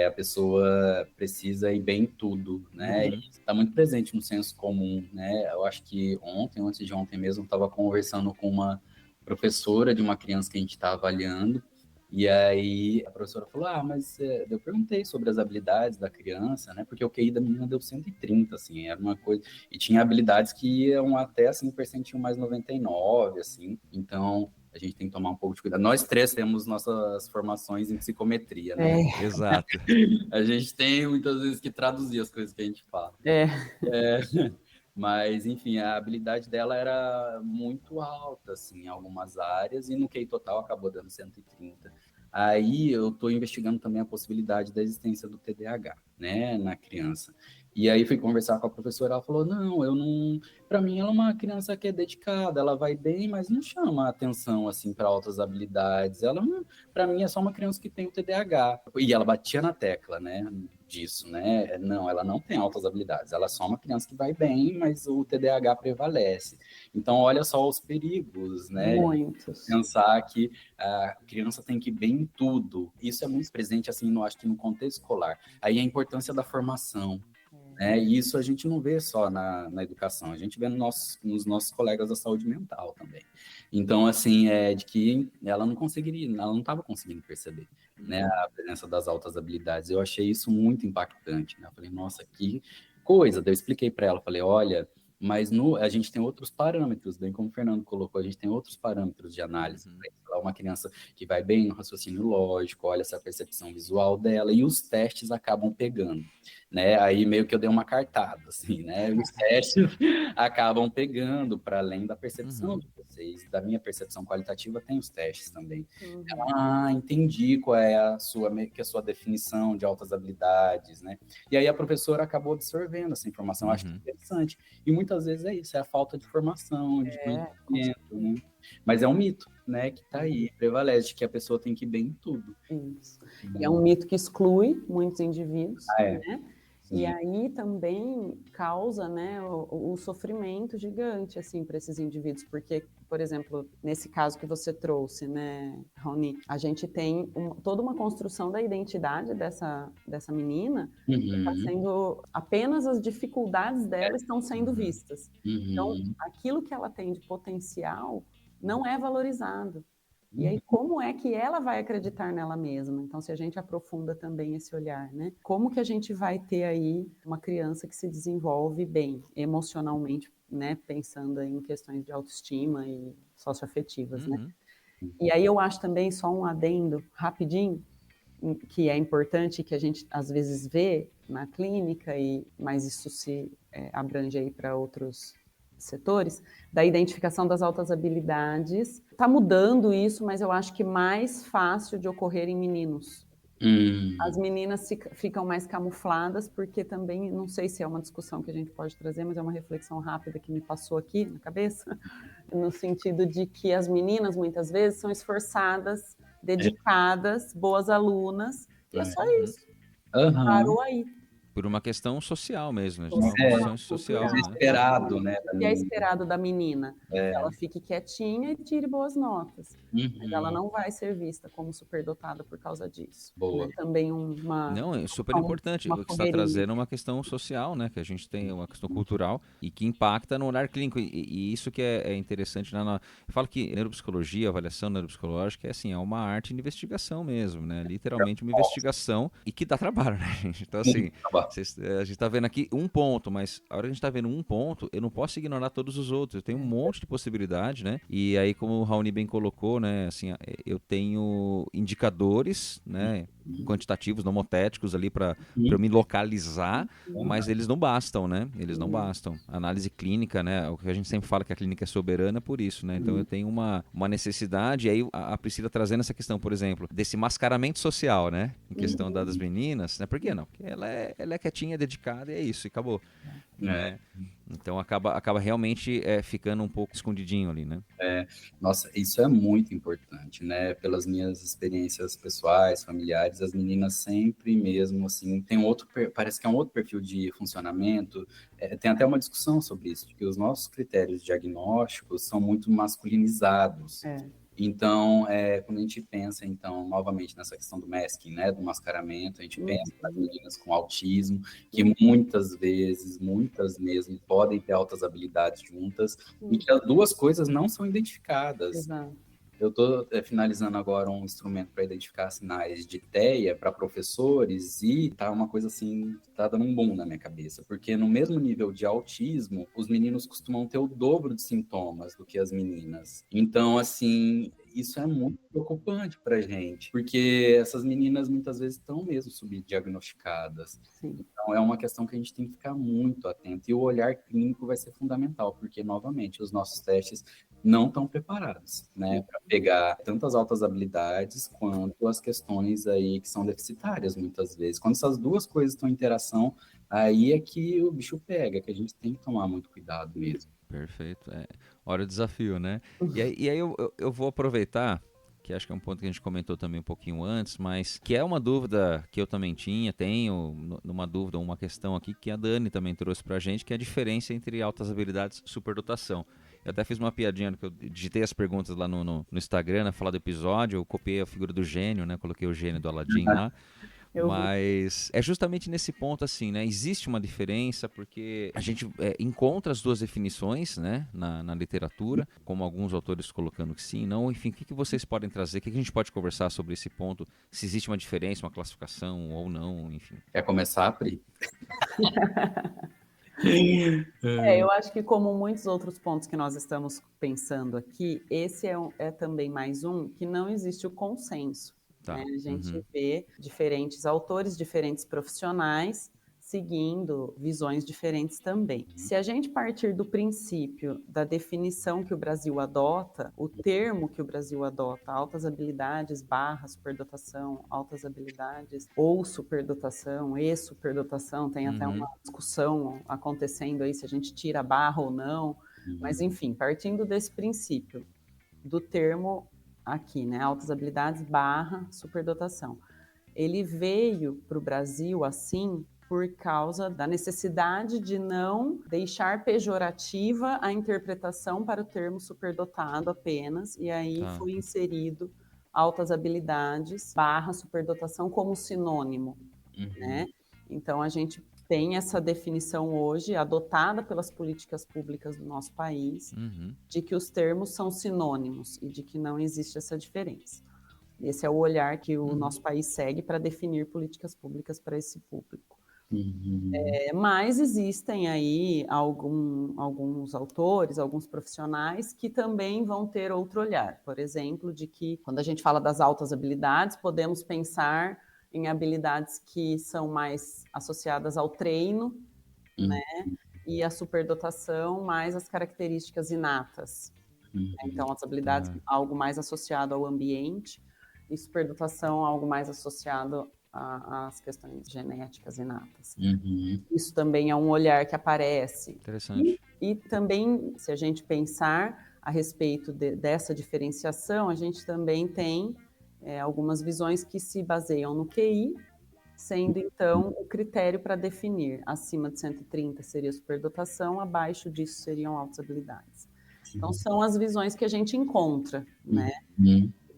a pessoa precisa ir bem em tudo, né, e está muito presente no senso comum, né. Eu acho que antes de ontem mesmo, estava conversando com uma professora de uma criança que a gente está avaliando, e aí a professora falou, mas eu perguntei sobre as habilidades da criança, né, porque o QI da menina deu 130, assim, era uma coisa, e tinha habilidades que iam até, assim, percentil mais 99, assim, então a gente tem que tomar um pouco de cuidado. Nós três temos nossas formações em psicometria, né? Exato. A gente tem muitas vezes que traduzir as coisas que a gente fala. Mas, enfim, a habilidade dela era muito alta, assim, em algumas áreas, e no QI total acabou dando 130. Aí eu estou investigando também a possibilidade da existência do TDAH, né, na criança. E aí fui conversar com a professora, ela falou, para mim ela é uma criança que é dedicada, ela vai bem, mas não chama atenção, assim, para altas habilidades. Para mim é só uma criança que tem o TDAH. E ela batia na tecla, né, disso, né? Não, ela não tem altas habilidades, ela é só uma criança que vai bem, mas o TDAH prevalece. Então, olha só os perigos, né? Muitos. Pensar que a criança tem que ir bem em tudo. Isso é muito presente, assim, acho que no contexto escolar. Aí a importância da formação, né? E isso a gente não vê só na educação, a gente vê nos nossos colegas da saúde mental também. Então, assim, de que ela não estava conseguindo perceber, né, a presença das altas habilidades. Eu achei isso muito impactante, né? Eu falei, nossa, que coisa. Daí eu expliquei para ela, falei, olha, mas a gente tem outros parâmetros, bem como o Fernando colocou, a gente tem outros parâmetros de análise. Uma criança que vai bem no raciocínio lógico, olha essa percepção visual dela, e os testes acabam pegando, né? Aí meio que eu dei uma cartada, assim, né? Os testes acabam pegando para além da percepção de vocês, da minha percepção qualitativa, tem os testes também. Entendi qual é a sua definição de altas habilidades, né? E aí a professora acabou absorvendo essa informação, eu acho interessante. E muitas vezes é isso, é a falta de formação, de conhecimento, né? Mas é um mito, né, que está aí, prevalece, que a pessoa tem que ir bem em tudo. Isso. E é um mito que exclui muitos indivíduos, né? Sim. E aí também causa, né, o sofrimento gigante, assim, para esses indivíduos, porque, por exemplo, nesse caso que você trouxe, né, Rony, a gente tem toda uma construção da identidade dessa menina, que está sendo, apenas as dificuldades dela estão sendo vistas. Então, aquilo que ela tem de potencial não é valorizado. E aí, como é que ela vai acreditar nela mesma? Então, se a gente aprofunda também esse olhar, né? Como que a gente vai ter aí uma criança que se desenvolve bem, emocionalmente, né? Pensando em questões de autoestima e socioafetivas, né? E aí eu acho também, só um adendo rapidinho, que é importante, que a gente às vezes vê na clínica, mas isso se abrange aí para outros setores, da identificação das altas habilidades. Está mudando isso, mas eu acho que mais fácil de ocorrer em meninos. As meninas ficam mais camufladas, porque também, não sei se é uma discussão que a gente pode trazer, mas é uma reflexão rápida que me passou aqui na cabeça, no sentido de que as meninas, muitas vezes, são esforçadas, dedicadas, boas alunas, e é só isso. Parou aí. Por uma questão social mesmo, uma questão social, é esperado, né? O que é esperado da menina? Ela fique quietinha e tire boas notas. Mas ela não vai ser vista como superdotada por causa disso. Boa. É também uma... Não, é super importante. O que você está trazendo é uma questão social, né? Que a gente tem uma questão cultural e que impacta no olhar clínico. E isso que é interessante. Eu falo que neuropsicologia, avaliação neuropsicológica é assim, é uma arte de investigação mesmo, né? Literalmente uma investigação e que dá trabalho, né, gente? Então, assim, a gente está vendo aqui um ponto, mas a hora que a gente está vendo um ponto, eu não posso ignorar todos os outros. Eu tenho um monte de possibilidade, né? E aí, como o Raoni bem colocou, né? Assim, eu tenho indicadores, né? Quantitativos, nomotéticos ali para eu me localizar, mas eles não bastam, né? Eles não bastam. Análise clínica, né? O que a gente sempre fala que a clínica é soberana é por isso, né? Então eu tenho uma necessidade, e aí a Priscila trazendo essa questão, por exemplo, desse mascaramento social, né? Em questão das meninas, né? Por que não? Porque ela é quietinha, dedicada e é isso, e acabou. Né? Então acaba realmente ficando um pouco escondidinho ali, né? Nossa, isso é muito importante, né? Pelas minhas experiências pessoais, familiares, as meninas sempre mesmo, assim, parece que é um outro perfil de funcionamento. Tem até uma discussão sobre isso, que os nossos critérios diagnósticos são muito masculinizados. Então, quando a gente pensa, então, novamente nessa questão do masking, né, do mascaramento, a gente pensa nas meninas com autismo, que muitas mesmo, podem ter altas habilidades juntas, e que as duas coisas não são identificadas. Exato. Eu estou finalizando agora um instrumento para identificar sinais de TEA para professores e tá uma coisa assim, tá dando um boom na minha cabeça, porque no mesmo nível de autismo, os meninos costumam ter o dobro de sintomas do que as meninas. Então, assim, isso é muito preocupante para gente, porque essas meninas muitas vezes estão mesmo subdiagnosticadas. Então, é uma questão que a gente tem que ficar muito atento. E o olhar clínico vai ser fundamental, porque, novamente, os nossos testes não estão preparados, né, para pegar tantas altas habilidades quanto as questões aí que são deficitárias muitas vezes. Quando essas duas coisas estão em interação, aí é que o bicho pega, que a gente tem que tomar muito cuidado mesmo. Perfeito. Olha o desafio, né? E aí eu vou aproveitar, que acho que é um ponto que a gente comentou também um pouquinho antes, mas que é uma dúvida que eu também tenho uma dúvida, uma questão aqui que a Dani também trouxe pra gente, que é a diferença entre altas habilidades e superdotação. Eu até fiz uma piadinha, que eu digitei as perguntas lá no Instagram, né, falar do episódio, eu copiei a figura do gênio, né, coloquei o gênio do Aladdin lá. Mas é justamente nesse ponto assim, né? Existe uma diferença porque a gente encontra as duas definições, né, na literatura, como alguns autores colocando que sim, não. Enfim, o que vocês podem trazer? O que a gente pode conversar sobre esse ponto? Se existe uma diferença, uma classificação ou não, enfim. Quer começar, Pri? Eu acho que como muitos outros pontos que nós estamos pensando aqui, esse é também mais um que não existe o consenso. Tá. Né? A gente vê diferentes autores, diferentes profissionais seguindo visões diferentes também. Se a gente partir do princípio da definição que o Brasil adota, o termo que o Brasil adota, altas habilidades / superdotação, altas habilidades ou superdotação e superdotação, tem até uma discussão acontecendo aí se a gente tira a barra ou não, mas enfim, partindo desse princípio do termo aqui, né, altas habilidades / superdotação, ele veio para o Brasil assim por causa da necessidade de não deixar pejorativa a interpretação para o termo superdotado apenas, e aí foi inserido altas habilidades / superdotação como sinônimo, né? Então a gente tem essa definição hoje, adotada pelas políticas públicas do nosso país, de que os termos são sinônimos e de que não existe essa diferença. Esse é o olhar que o nosso país segue para definir políticas públicas para esse público. Mas existem aí alguns autores, alguns profissionais que também vão ter outro olhar. Por exemplo, de que quando a gente fala das altas habilidades, podemos pensar em habilidades que são mais associadas ao treino, né? e a superdotação mais as características inatas. Então, as habilidades, algo mais associado ao ambiente, e superdotação, algo mais associado às questões genéticas inatas. Isso também é um olhar que aparece. Interessante. E também, se a gente pensar a respeito dessa diferenciação, a gente também tem algumas visões que se baseiam no QI, sendo então o critério para definir. Acima de 130 seria superdotação, abaixo disso seriam altas habilidades. Então, são as visões que a gente encontra, né?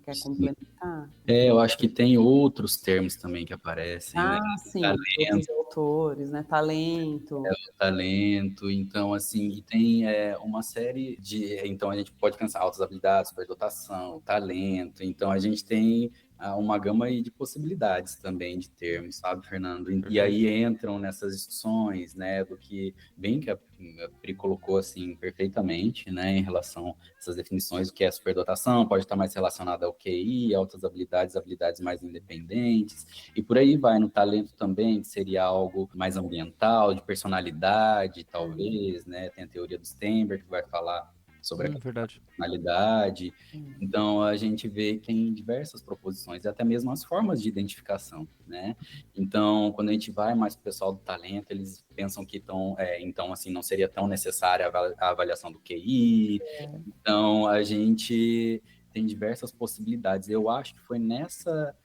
Quer complementar? Eu acho que tem outros termos também que aparecem, né? Sim, outros autores, né? Talento. Talento, então, assim, e tem uma série de... Então, a gente pode pensar altas habilidades, superdotação, talento, então a gente tem uma gama aí de possibilidades também de termos, sabe, Fernando? E aí entram nessas discussões, né, do que bem que a Pri colocou, assim, perfeitamente, né, em relação a essas definições, o que é superdotação, pode estar mais relacionado ao QI, altas habilidades, habilidades mais independentes, e por aí vai. No talento também, que seria algo mais ambiental, de personalidade, talvez, né, tem a teoria do Sternberg, que vai falar sobre a personalidade. Então, a gente vê que tem diversas proposições, e até mesmo as formas de identificação, né? Então, quando a gente vai mais para o pessoal do talento, eles pensam que então, assim, não seria tão necessária a avaliação do QI. Então, a gente tem diversas possibilidades. Eu acho que foi nessa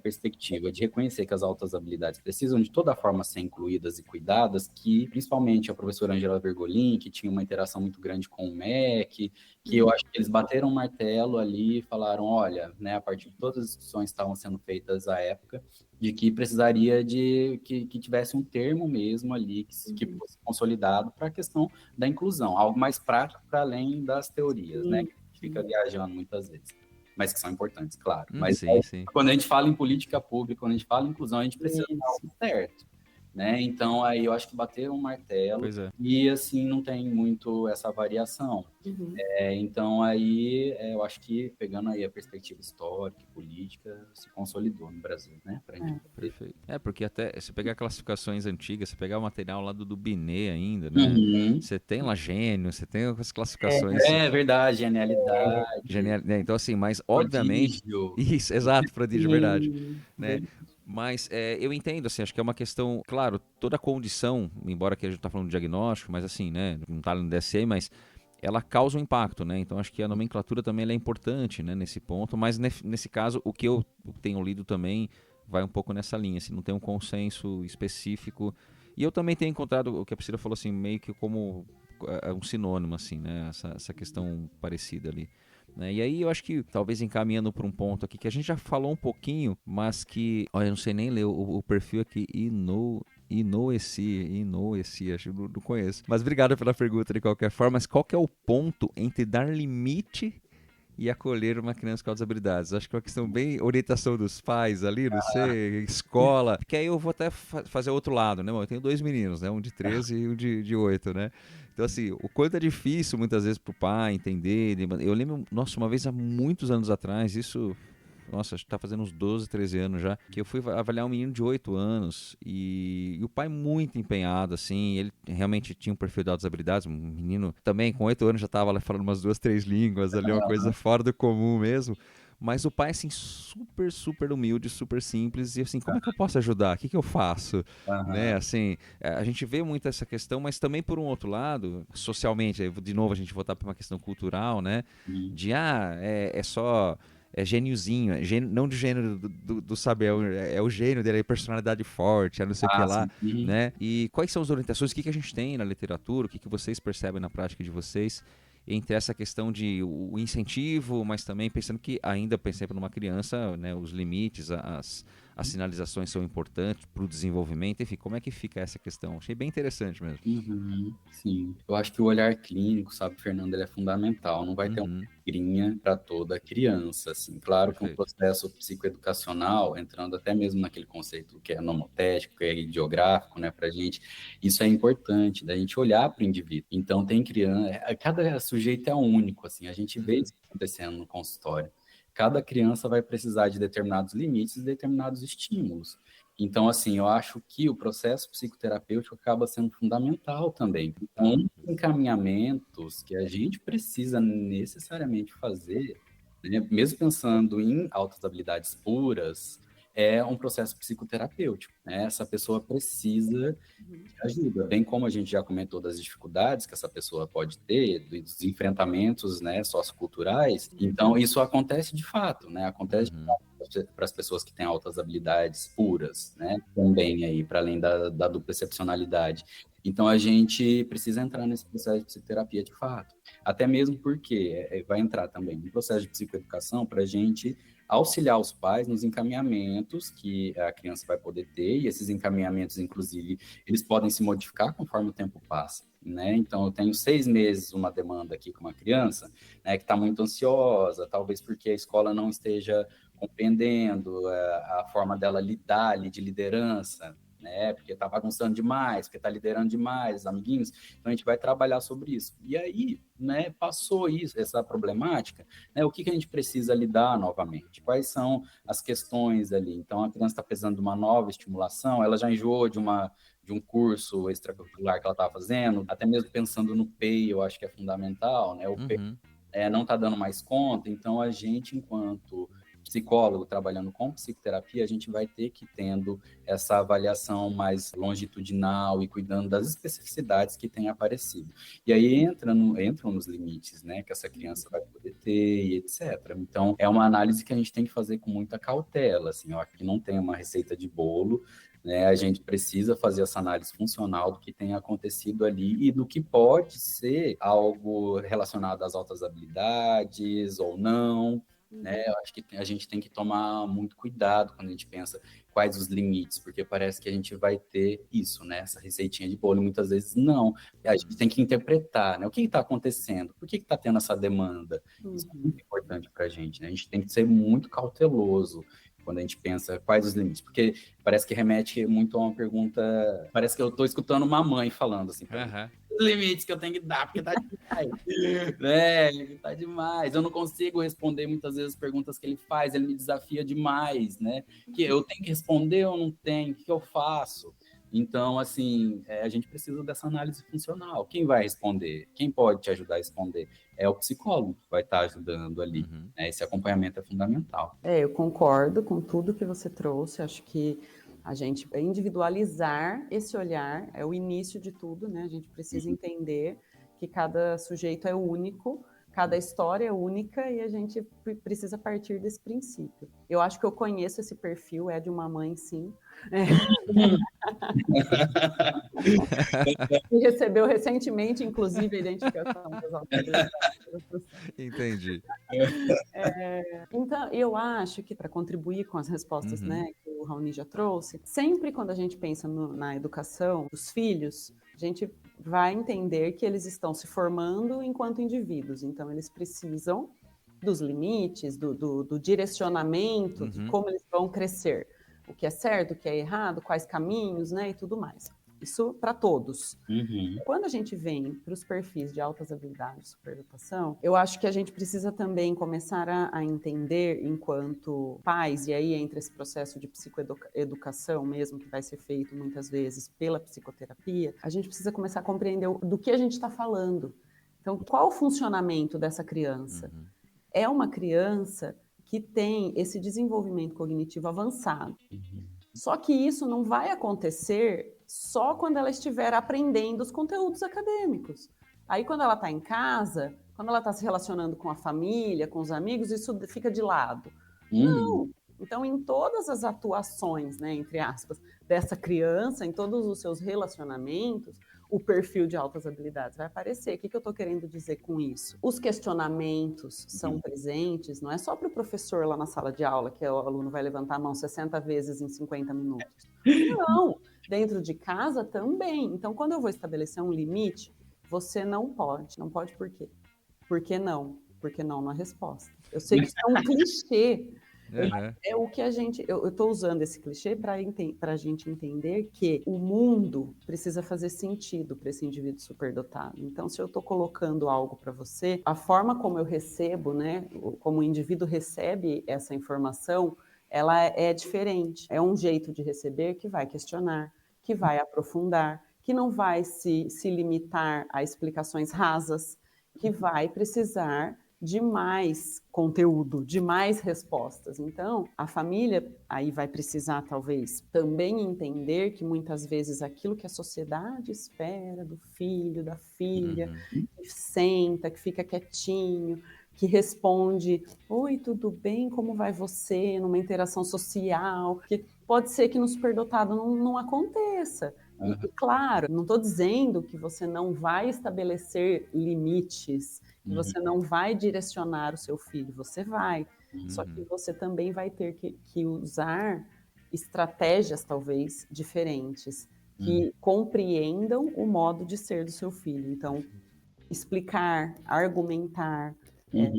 perspectiva de reconhecer que as altas habilidades precisam de toda forma ser incluídas e cuidadas, que principalmente a professora Angela Bergolin, que tinha uma interação muito grande com o MEC, que eu acho que eles bateram um martelo ali e falaram, olha, né, a partir de todas as discussões que estavam sendo feitas à época, de que precisaria de que tivesse um termo mesmo ali, que fosse consolidado para a questão da inclusão, algo mais prático para além das teorias, né, que a gente fica viajando muitas vezes, mas que são importantes, claro. Mas sim. Quando a gente fala em política pública, quando a gente fala em inclusão, a gente precisa dar algo certo, né? Então, aí eu acho que bater um martelo e, assim, não tem muito essa variação. Então, aí, eu acho que, pegando aí a perspectiva histórica e política, se consolidou no Brasil, né? Perfeito. Porque até, se pegar classificações antigas, você pegar o material lá do Binet ainda, né? Você tem lá gênio, você tem as classificações... É verdade, genialidade. Então, assim, mas, obviamente... Prodígio. Isso, exato, prodígio, verdade. Né? Mas eu entendo, assim, acho que é uma questão, claro, toda a condição, embora que a gente tá falando de diagnóstico, mas assim, né, não tá no DSA, mas ela causa um impacto, né? Então acho que a nomenclatura também ela é importante, né, nesse ponto, mas nesse caso, o que eu tenho lido também vai um pouco nessa linha, assim, não tem um consenso específico. E eu também tenho encontrado o que a Priscila falou, assim, meio que como um sinônimo, assim, né, essa questão parecida ali. Né? E aí eu acho que, talvez encaminhando para um ponto aqui, que a gente já falou um pouquinho, mas que, olha, eu não sei nem ler o perfil aqui, Inoeci, acho que não conheço. Mas obrigado pela pergunta de qualquer forma, mas qual que é o ponto entre dar limite e acolher uma criança com altas habilidades? Acho que é uma questão bem orientação dos pais ali, não sei, escola. Porque aí eu vou até fazer o outro lado, né? Eu tenho 2 meninos, né? Um de 13 e um de 8, né? Então, assim, o quanto é difícil muitas vezes pro pai entender. Eu lembro, nossa, uma vez há muitos anos atrás, isso... Nossa, acho que tá fazendo uns 12, 13 anos já, que eu fui avaliar um menino de 8 anos e o pai muito empenhado, assim, ele realmente tinha um perfil de altas habilidades, um menino também com 8 anos já tava lá falando umas 2, 3 línguas ali, uma coisa fora do comum mesmo, mas o pai, assim, super, super humilde, super simples, e assim, como é que eu posso ajudar? O que eu faço? Né, assim, a gente vê muito essa questão, mas também por um outro lado, socialmente, de novo a gente voltar para uma questão cultural, né, de, é só... É gêniozinho, não de gênio do saber, é o gênio dele, a personalidade forte, não sei o que lá, né? E quais são as orientações, o que a gente tem na literatura, o que vocês percebem na prática de vocês, entre essa questão de o incentivo, mas também pensando que, ainda pensando numa criança, né, os limites, as sinalizações são importantes para o desenvolvimento, enfim, como é que fica essa questão? Achei bem interessante mesmo. Sim, eu acho que o olhar clínico, sabe, Fernando, ele é fundamental, não vai ter uma regrinha para toda criança, assim, claro que um processo psicoeducacional, entrando até mesmo naquele conceito que é nomotético, que é ideográfico, né, pra gente, isso é importante, da gente olhar para o indivíduo, então tem criança, cada sujeito é único, assim, a gente vê isso acontecendo no consultório. Cada criança vai precisar de determinados limites e determinados estímulos. Então, assim, eu acho que o processo psicoterapêutico acaba sendo fundamental também. Então, um dos encaminhamentos que a gente precisa necessariamente fazer, né, mesmo pensando em altas habilidades puras, é um processo psicoterapêutico, né? Essa pessoa precisa de ajuda, bem como a gente já comentou das dificuldades que essa pessoa pode ter, dos enfrentamentos, né, socioculturais. Então, isso acontece de fato, né? Acontece de fato para as pessoas que têm altas habilidades puras, né? Também aí, para além da dupla excepcionalidade. Então, a gente precisa entrar nesse processo de psicoterapia de fato. Até mesmo porque vai entrar também no processo de psicoeducação para a gente auxiliar os pais nos encaminhamentos que a criança vai poder ter, e esses encaminhamentos, inclusive, eles podem se modificar conforme o tempo passa, né? Então, eu tenho 6 meses uma demanda aqui com uma criança, né, que está muito ansiosa, talvez porque a escola não esteja compreendendo a forma dela lidar ali de liderança, né? Porque está bagunçando demais, porque está liderando demais os amiguinhos. Então, a gente vai trabalhar sobre isso. E aí, né, passou isso, essa problemática, né, o que a gente precisa lidar novamente? Quais são as questões ali? Então, a criança está precisando de uma nova estimulação, ela já enjoou de um curso extracurricular que ela estava fazendo, até mesmo pensando no PEI, eu acho que é fundamental, né? O PEI não está dando mais conta, então a gente, enquanto psicólogo trabalhando com psicoterapia, a gente vai ter que ir tendo essa avaliação mais longitudinal e cuidando das especificidades que têm aparecido. E aí entram nos limites, né, que essa criança vai poder ter e etc. Então, é uma análise que a gente tem que fazer com muita cautela, assim, ó, que não tem uma receita de bolo, né, a gente precisa fazer essa análise funcional do que tem acontecido ali e do que pode ser algo relacionado às altas habilidades ou não, né? Eu acho que a gente tem que tomar muito cuidado quando a gente pensa quais os limites, porque parece que a gente vai ter isso, né? Essa receitinha de bolo, e muitas vezes não. A gente tem que interpretar, né? O que está acontecendo? Por que está tendo essa demanda? Isso é muito importante para a gente, né? A gente tem que ser muito cauteloso quando a gente pensa quais os limites, porque parece que remete muito a uma pergunta, parece que eu estou escutando uma mãe falando assim, os limites que eu tenho que dar, porque tá demais, né? Tá demais. Eu não consigo responder muitas vezes as perguntas que ele faz, ele me desafia demais, né? Que eu tenho que responder ou não tenho? O que eu faço? Então, assim, a gente precisa dessa análise funcional. Quem vai responder? Quem pode te ajudar a responder? É o psicólogo que vai estar ajudando ali. Né? Esse acompanhamento é fundamental. Eu concordo com tudo que você trouxe. Acho que a gente individualizar esse olhar é o início de tudo, né? A gente precisa entender que cada sujeito é único, cada história é única e a gente precisa partir desse princípio. Eu acho que eu conheço esse perfil, é de uma mãe, sim. Que recebeu recentemente, inclusive, a identificação das autoridades. Entendi. Então, eu acho que para contribuir com as respostas, né, que o Raoni já trouxe, sempre quando a gente pensa na educação dos filhos, a gente vai entender que eles estão se formando enquanto indivíduos. Então, eles precisam dos limites, do direcionamento, de como eles vão crescer. O que é certo, o que é errado, quais caminhos, né, e tudo mais. Isso para todos. Quando a gente vem para os perfis de altas habilidades de superdotação, eu acho que a gente precisa também começar a entender, enquanto pais, e aí entra esse processo de psicoeducação mesmo, que vai ser feito muitas vezes pela psicoterapia, a gente precisa começar a compreender do que a gente está falando. Então, qual o funcionamento dessa criança? É uma criança que tem esse desenvolvimento cognitivo avançado. Só que isso não vai acontecer só quando ela estiver aprendendo os conteúdos acadêmicos. Aí, quando ela está em casa, quando ela está se relacionando com a família, com os amigos, isso fica de lado. Não. Então, em todas as atuações, né, entre aspas, dessa criança, em todos os seus relacionamentos, o perfil de altas habilidades vai aparecer. O que eu estou querendo dizer com isso? Os questionamentos são presentes, não é só para o professor lá na sala de aula, que o aluno vai levantar a mão 60 vezes em 50 minutos. Não, dentro de casa também. Então, quando eu vou estabelecer um limite, você não pode. Não pode por quê? Por que não? Porque não na resposta. Eu sei que isso é um clichê. É o que a gente... Eu estou usando esse clichê para a gente entender que o mundo precisa fazer sentido para esse indivíduo superdotado. Então, se eu estou colocando algo para você, a forma como eu recebo, né, como o indivíduo recebe essa informação, ela é diferente. É um jeito de receber que vai questionar, que vai aprofundar, que não vai se limitar a explicações rasas, que vai precisar de mais conteúdo, de mais respostas. Então, a família aí vai precisar, talvez, também entender que muitas vezes aquilo que a sociedade espera do filho, da filha, que senta, que fica quietinho, que responde, oi, tudo bem, como vai você? Numa interação social, que pode ser que no superdotado não aconteça. E claro, não estou dizendo que você não vai estabelecer limites, que você não vai direcionar o seu filho, você vai. Só que você também vai ter que usar estratégias, talvez, diferentes, que compreendam o modo de ser do seu filho. Então, explicar, argumentar,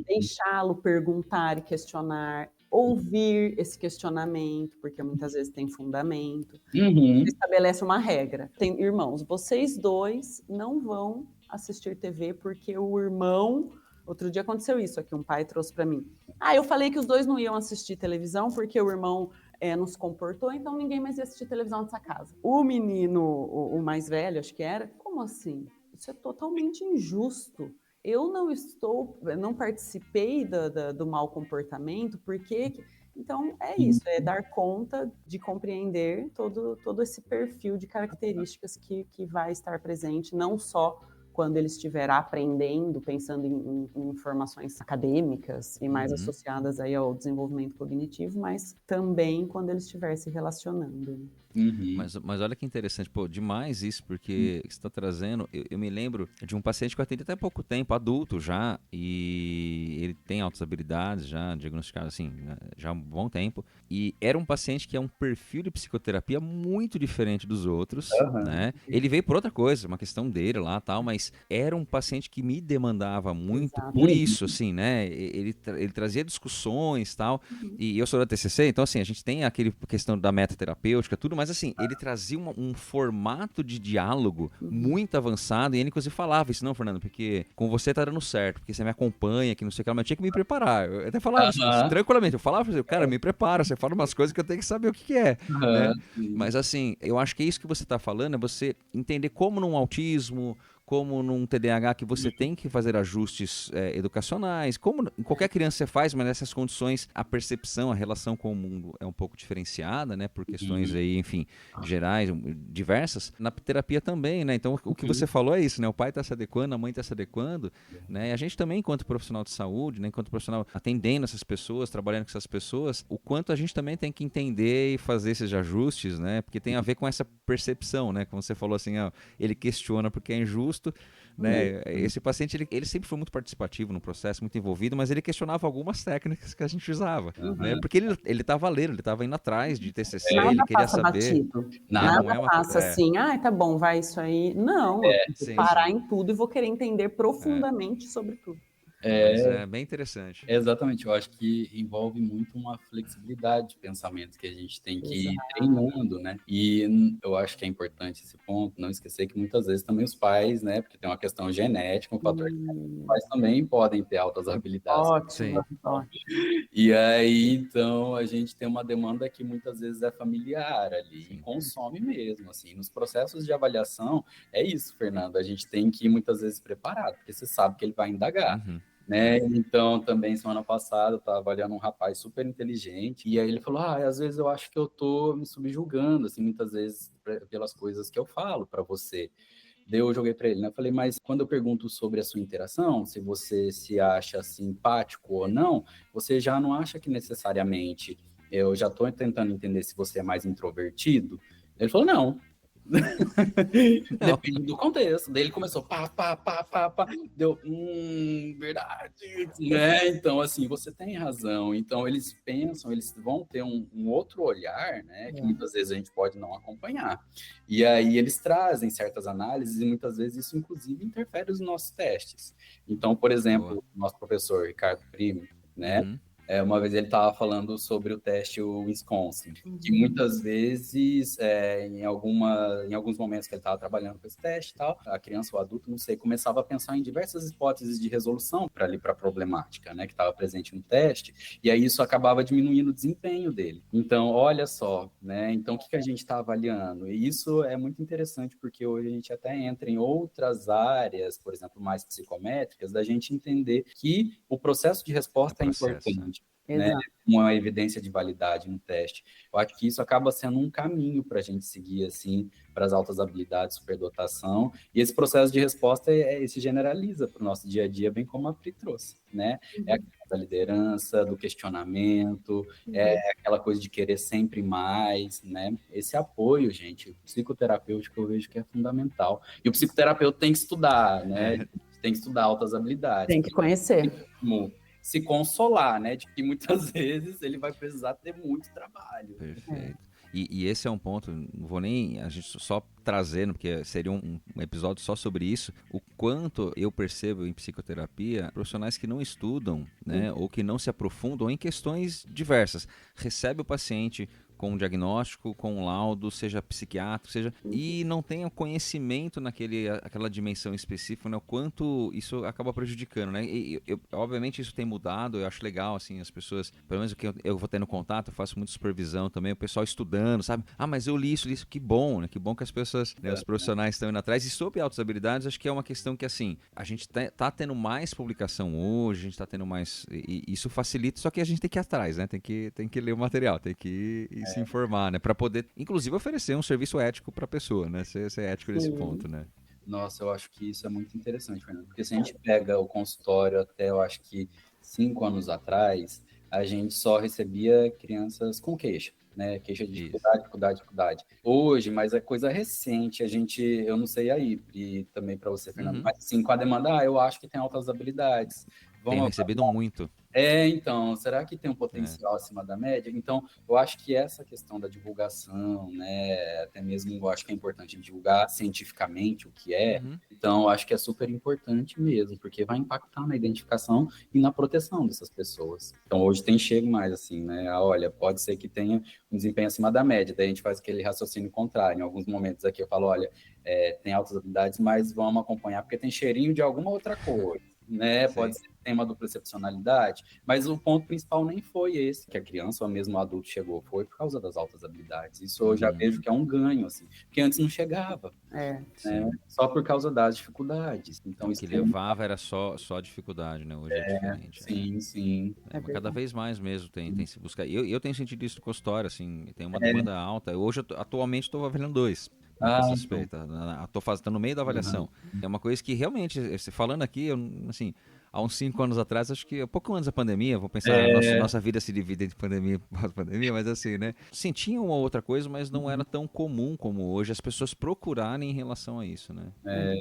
deixá-lo perguntar e questionar, ouvir esse questionamento, porque muitas vezes tem fundamento. Você estabelece uma regra. Tem irmãos, vocês dois não vão assistir TV porque o irmão... Outro dia aconteceu isso aqui, um pai trouxe para mim. Eu falei que os dois não iam assistir televisão porque o irmão não se comportou, então ninguém mais ia assistir televisão nessa casa. O menino, o mais velho, acho que era, como assim? Isso é totalmente injusto. Eu não participei do mau comportamento, porque... Então, é isso, é dar conta de compreender todo esse perfil de características que vai estar presente, não só quando ele estiver aprendendo, pensando em informações acadêmicas e mais associadas aí ao desenvolvimento cognitivo, mas também quando ele estiver se relacionando. Mas olha que interessante, demais isso, porque você está trazendo, eu me lembro de um paciente que eu atendi até há pouco tempo, adulto já, e ele tem altas habilidades já, diagnosticado assim, já há um bom tempo, e era um paciente que é um perfil de psicoterapia muito diferente dos outros, né? Ele veio por outra coisa, uma questão dele lá tal, mas era um paciente que me demandava muito por isso, assim, né? Ele trazia discussões tal, e eu sou da TCC, então assim, a gente tem aquele questão da metaterapêutica, tudo, mas assim, ele trazia um formato de diálogo muito avançado, e ele inclusive falava isso, não, Fernando, porque com você tá dando certo, porque você me acompanha, que não sei o que, mas eu tinha que me preparar. Eu até falava isso, tranquilamente, eu falava, cara, me prepara, você fala umas coisas que eu tenho que saber o que é, né? Mas assim, eu acho que é isso que você tá falando, é você entender como num autismo, como num TDAH que você tem que fazer ajustes educacionais, como em qualquer criança você faz, mas nessas condições a percepção, a relação com o mundo é um pouco diferenciada, né, por questões aí, enfim, gerais, diversas. Na terapia também, né, então o que você falou é isso, né, o pai está se adequando, a mãe está se adequando, né, e a gente também, enquanto profissional de saúde, né, enquanto profissional atendendo essas pessoas, trabalhando com essas pessoas, o quanto a gente também tem que entender e fazer esses ajustes, né, porque tem a ver com essa percepção, né, como você falou assim, ele questiona porque é injusto, né? Esse paciente ele sempre foi muito participativo no processo, muito envolvido, mas ele questionava algumas técnicas que a gente usava, né? Porque ele estava lendo, ele estava indo atrás de TCC, Nada ele queria passa saber. batido. Nada passa assim, tá bom, vai isso aí. Não, eu tenho que parar em tudo e vou querer entender profundamente sobre tudo. Mas é bem interessante. Exatamente, eu acho que envolve muito uma flexibilidade de pensamento que a gente tem que ir treinando, né? E eu acho que é importante esse ponto, não esquecer que muitas vezes também os pais, né? Porque tem uma questão genética, um fator genético, os pais também podem ter altas habilidades. Ótimo. E aí, então, a gente tem uma demanda que muitas vezes é familiar ali, e consome mesmo, assim. Nos processos de avaliação, é isso, Fernando, a gente tem que ir muitas vezes preparado, porque você sabe que ele vai indagar. Né? Então, também, semana passada, eu estava avaliando um rapaz super inteligente, e aí ele falou, às vezes eu acho que eu tô me subjugando, assim, muitas vezes pelas coisas que eu falo para você. Daí eu joguei para ele, né? Eu falei, mas quando eu pergunto sobre a sua interação, se você se acha simpático ou não, você já não acha que necessariamente eu já estou tentando entender se você é mais introvertido? Ele falou, não. Depende do contexto. Daí ele começou pá. Deu, verdade, né? Então, assim, você tem razão. Então, eles pensam, eles vão ter um outro olhar, né? Que muitas vezes a gente pode não acompanhar. E aí eles trazem certas análises e muitas vezes isso, inclusive, interfere nos nossos testes. Então, por exemplo, nosso professor Ricardo Primo, né? Uma vez ele estava falando sobre o teste o Wisconsin, que muitas vezes, em alguns momentos que ele estava trabalhando com esse teste e tal, a criança ou adulto, não sei, começava a pensar em diversas hipóteses de resolução para a problemática, né, que estava presente no teste, e aí isso acabava diminuindo o desempenho dele. Então, olha só, né, então o que a gente está avaliando? E isso é muito interessante, porque hoje a gente até entra em outras áreas, por exemplo, mais psicométricas, da gente entender que o processo de resposta é importante. Né, uma evidência de validade no teste. Eu acho que isso acaba sendo um caminho para a gente seguir assim para as altas habilidades, superdotação, e esse processo de resposta se generaliza para o nosso dia a dia, bem como a Pri trouxe, né? É a questão da liderança, do questionamento, é aquela coisa de querer sempre mais, né? Esse apoio, gente, psicoterapêutico eu vejo que é fundamental. E o psicoterapeuta tem que estudar, né? Tem que estudar altas habilidades. Tem que conhecer. Se consolar, né, de que muitas vezes ele vai precisar ter muito trabalho. Perfeito. E esse é um ponto, não vou nem a gente só trazendo, porque seria um episódio só sobre isso, o quanto eu percebo em psicoterapia profissionais que não estudam, né, ou que não se aprofundam em questões diversas. Recebe o paciente com um diagnóstico, com um laudo, seja psiquiatra, seja, e não tenha conhecimento aquela dimensão específica, né, o quanto isso acaba prejudicando, né? Obviamente isso tem mudado, eu acho legal, assim, as pessoas, pelo menos o que eu vou tendo contato, eu faço muita supervisão também, o pessoal estudando, sabe? Ah, mas eu li isso, que bom, né? Que bom que as pessoas, né, os profissionais estão indo atrás. E sobre altas habilidades, acho que é uma questão que, assim, a gente tá tendo mais publicação hoje, a gente tá tendo mais, e isso facilita, só que a gente tem que ir atrás, né? Tem que ler o material, tem que ir se informar, né? Para poder, inclusive, oferecer um serviço ético para a pessoa, né? Ser ético nesse ponto, né? Nossa, eu acho que isso é muito interessante, Fernando, porque se a gente pega o consultório até, eu acho que 5 anos atrás, a gente só recebia crianças com queixa, né? Queixa de dificuldade. Hoje, mas é coisa recente, eu não sei aí, e também para você, Fernando, mas sim, com a demanda, eu acho que tem altas habilidades. Tem recebido muito. Então, será que tem um potencial acima da média? Então, eu acho que essa questão da divulgação, né, até mesmo eu acho que é importante divulgar cientificamente o que é, então eu acho que é super importante mesmo, porque vai impactar na identificação e na proteção dessas pessoas. Então, hoje chego mais assim, né, olha, pode ser que tenha um desempenho acima da média, daí a gente faz aquele raciocínio contrário, em alguns momentos aqui eu falo, olha, tem altas habilidades, mas vamos acompanhar porque tem cheirinho de alguma outra coisa. Né? Pode ser que tenha uma dupla excepcionalidade, mas o ponto principal nem foi esse, que a criança ou mesmo o adulto chegou, foi por causa das altas habilidades. Isso eu já vejo que é um ganho, assim, porque antes não chegava, né? Só por causa das dificuldades. Então, o que levava era só dificuldade, né? Hoje é diferente. Sim. Mas cada vez mais mesmo tem se buscar. Eu tenho sentido isso no consultório, assim, tem uma demanda alta. Hoje, atualmente, estou avaliando 2. Suspeita. Tô no meio da avaliação. É uma coisa que realmente, falando aqui, assim, há uns 5 anos atrás, acho que pouco antes da pandemia, vou pensar, nossa vida se divide entre pandemia e pós-pandemia, mas assim, né? Sim, tinha uma outra coisa, mas não era tão comum como hoje as pessoas procurarem em relação a isso, né?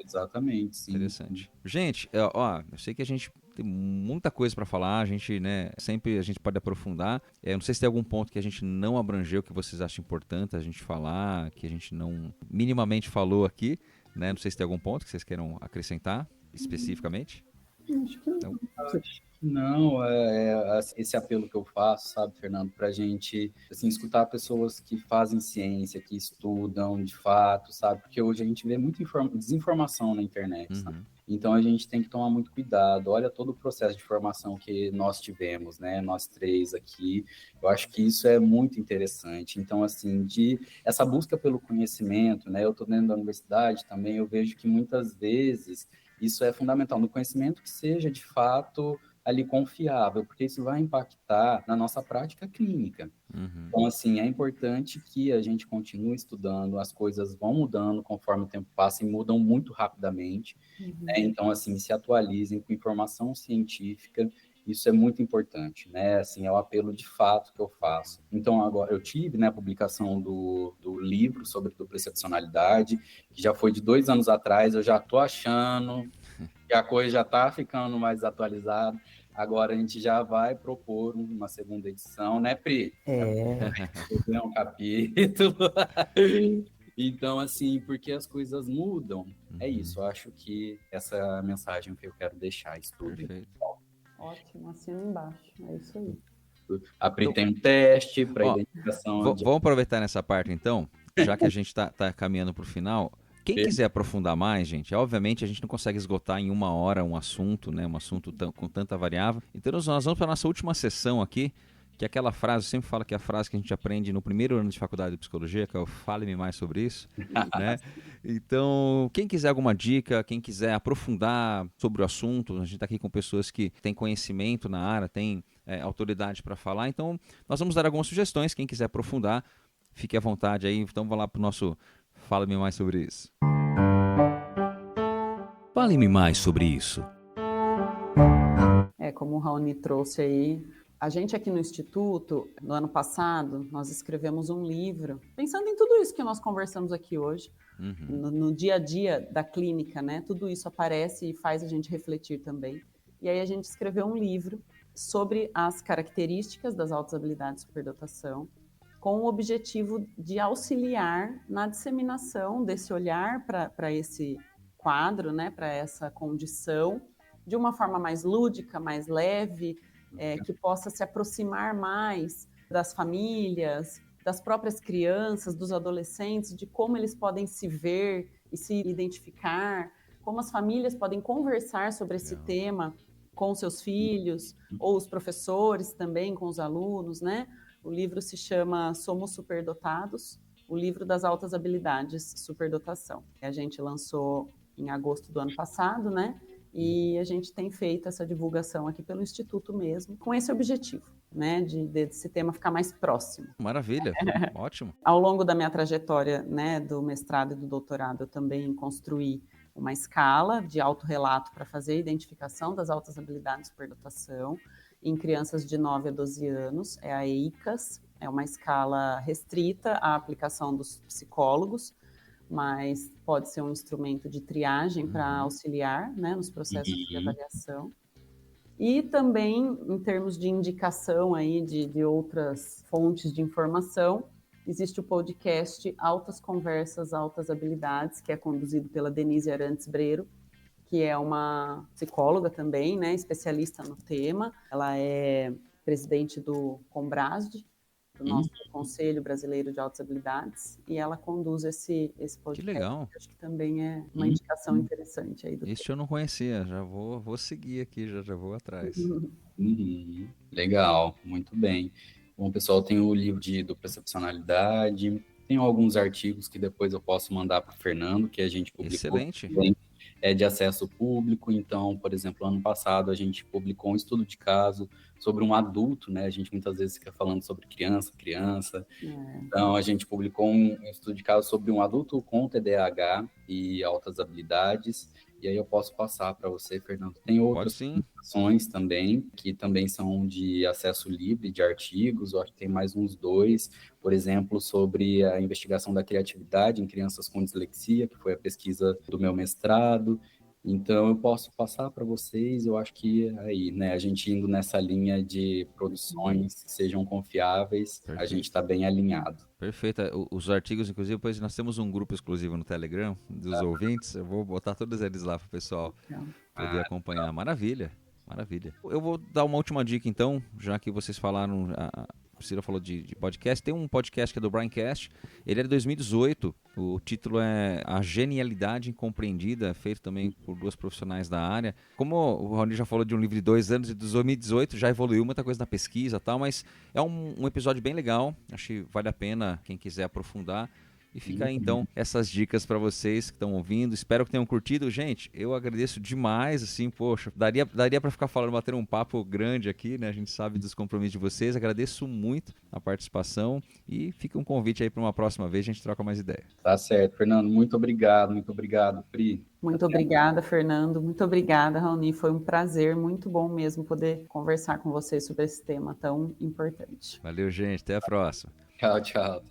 Exatamente, sim. Interessante. Gente, eu sei que a gente tem muita coisa para falar, a gente, né, sempre a gente pode aprofundar. Não sei se tem algum ponto que a gente não abrangeu, que vocês acham importante a gente falar, que a gente não minimamente falou aqui, né? Não sei se tem algum ponto que vocês queiram acrescentar especificamente. Acho que não, esse apelo que eu faço, sabe, Fernando, para a gente assim, escutar pessoas que fazem ciência, que estudam de fato, sabe, porque hoje a gente vê muita desinformação na internet, sabe? Então a gente tem que tomar muito cuidado. Olha todo o processo de formação que nós tivemos, né? Nós 3 aqui. Eu acho que isso é muito interessante. Então, assim, essa busca pelo conhecimento, né? Eu estou dentro da universidade também, eu vejo que muitas vezes isso é fundamental, no conhecimento que seja de fato ali confiável, porque isso vai impactar na nossa prática clínica. Então, assim, é importante que a gente continue estudando, as coisas vão mudando conforme o tempo passa e mudam muito rapidamente, né? Então, assim, se atualizem com informação científica, isso é muito importante, né? Assim, é o apelo de fato que eu faço. Então, agora, eu tive, né, a publicação do livro sobre dupla excepcionalidade, que já foi de 2 anos atrás, eu já estou achando que a coisa já está ficando mais atualizada. Agora a gente já vai propor uma segunda edição, né, Pri? Um capítulo. Então, assim, porque as coisas mudam, é isso. Eu acho que essa é a mensagem que eu quero deixar. Estudo. Perfeito. Ótimo, assino embaixo. É isso aí. Tem um teste para Ó, identificação. Vamos aproveitar nessa parte, então, já que a gente tá caminhando para o final. Quem quiser aprofundar mais, gente, obviamente a gente não consegue esgotar em 1 hora um assunto, né? Um assunto com tanta variável. Então nós vamos para a nossa última sessão aqui, que é aquela frase, eu sempre falo que é a frase que a gente aprende no primeiro ano de faculdade de psicologia, que é o fale-me mais sobre isso, né? Então, quem quiser alguma dica, quem quiser aprofundar sobre o assunto, a gente está aqui com pessoas que têm conhecimento na área, têm autoridade para falar, então nós vamos dar algumas sugestões, quem quiser aprofundar, fique à vontade aí, então vamos lá para o nosso Fale-me mais sobre isso. Fale-me mais sobre isso. Como o Raoni trouxe aí, a gente aqui no Instituto, no ano passado, nós escrevemos um livro, pensando em tudo isso que nós conversamos aqui hoje, no dia a dia da clínica, né? Tudo isso aparece e faz a gente refletir também. E aí a gente escreveu um livro sobre as características das altas habilidades de superdotação, com o objetivo de auxiliar na disseminação desse olhar para esse quadro, né, para essa condição, de uma forma mais lúdica, mais leve, que possa se aproximar mais das famílias, das próprias crianças, dos adolescentes, de como eles podem se ver e se identificar, como as famílias podem conversar sobre esse tema com seus filhos, ou os professores também com os alunos, né? O livro se chama Somos Superdotados, o livro das altas habilidades superdotação. A gente lançou em agosto do ano passado, né? E a gente tem feito essa divulgação aqui pelo Instituto mesmo, com esse objetivo, né? Desse tema ficar mais próximo. Maravilha, ótimo. Ao longo da minha trajetória, né, do mestrado e do doutorado, eu também construí uma escala de autorrelato para fazer a identificação das altas habilidades de superdotação em crianças de 9 a 12 anos, é a EICAS, é uma escala restrita à aplicação dos psicólogos, mas pode ser um instrumento de triagem para auxiliar, né, nos processos de avaliação. E também, em termos de indicação aí de outras fontes de informação, existe o podcast Altas Conversas, Altas Habilidades, que é conduzido pela Denise Arantes Breiro, que é uma psicóloga também, né, especialista no tema. Ela é presidente do Combrasd, do nosso Conselho Brasileiro de Altas Habilidades, e ela conduz esse podcast. Que legal. Acho que também é uma indicação interessante aí do Este eu não conhecia, já vou seguir aqui, já vou atrás. Legal, muito bem. Bom, pessoal, tem o livro de dupla excepcionalidade, tem alguns artigos que depois eu posso mandar para o Fernando, que a gente publicou. Excelente. Também. É de acesso público, então, por exemplo, ano passado a gente publicou um estudo de caso sobre um adulto, né? A gente muitas vezes fica falando sobre criança. Então, a gente publicou um estudo de caso sobre um adulto com TDAH e altas habilidades, e aí eu posso passar para você, Fernando. Tem outras publicações também, que também são de acesso livre, de artigos, eu acho que tem mais uns 2, por exemplo, sobre a investigação da criatividade em crianças com dislexia, que foi a pesquisa do meu mestrado. Então, eu posso passar para vocês, eu acho que aí, né, a gente indo nessa linha de produções que sejam confiáveis, a gente está bem alinhado. Perfeito. Os artigos, inclusive, depois nós temos um grupo exclusivo no Telegram dos ouvintes, eu vou botar todos eles lá para o pessoal poder acompanhar. Maravilha. Eu vou dar uma última dica, então, já que vocês falaram... A Priscila falou de podcast. Tem um podcast que é do Braincast. Ele é de 2018. O título é A Genialidade Incompreendida, feito também por 2 profissionais da área. Como o Raoni já falou de um livro de 2 anos, e de 2018 já evoluiu muita coisa na pesquisa e tal, mas é um episódio bem legal. Acho que vale a pena quem quiser aprofundar. E fica aí, então, essas dicas para vocês que estão ouvindo. Espero que tenham curtido. Gente, eu agradeço demais, assim, poxa, daria para ficar falando, bater um papo grande aqui, né? A gente sabe dos compromissos de vocês. Agradeço muito a participação e fica um convite aí para uma próxima vez, a gente troca mais ideia. Tá certo, Fernando. Muito obrigado, Pri. Muito obrigada, Fernando. Muito obrigada, Raoni. Foi um prazer, muito bom mesmo poder conversar com vocês sobre esse tema tão importante. Valeu, gente. Até a próxima. Tchau. Tchau.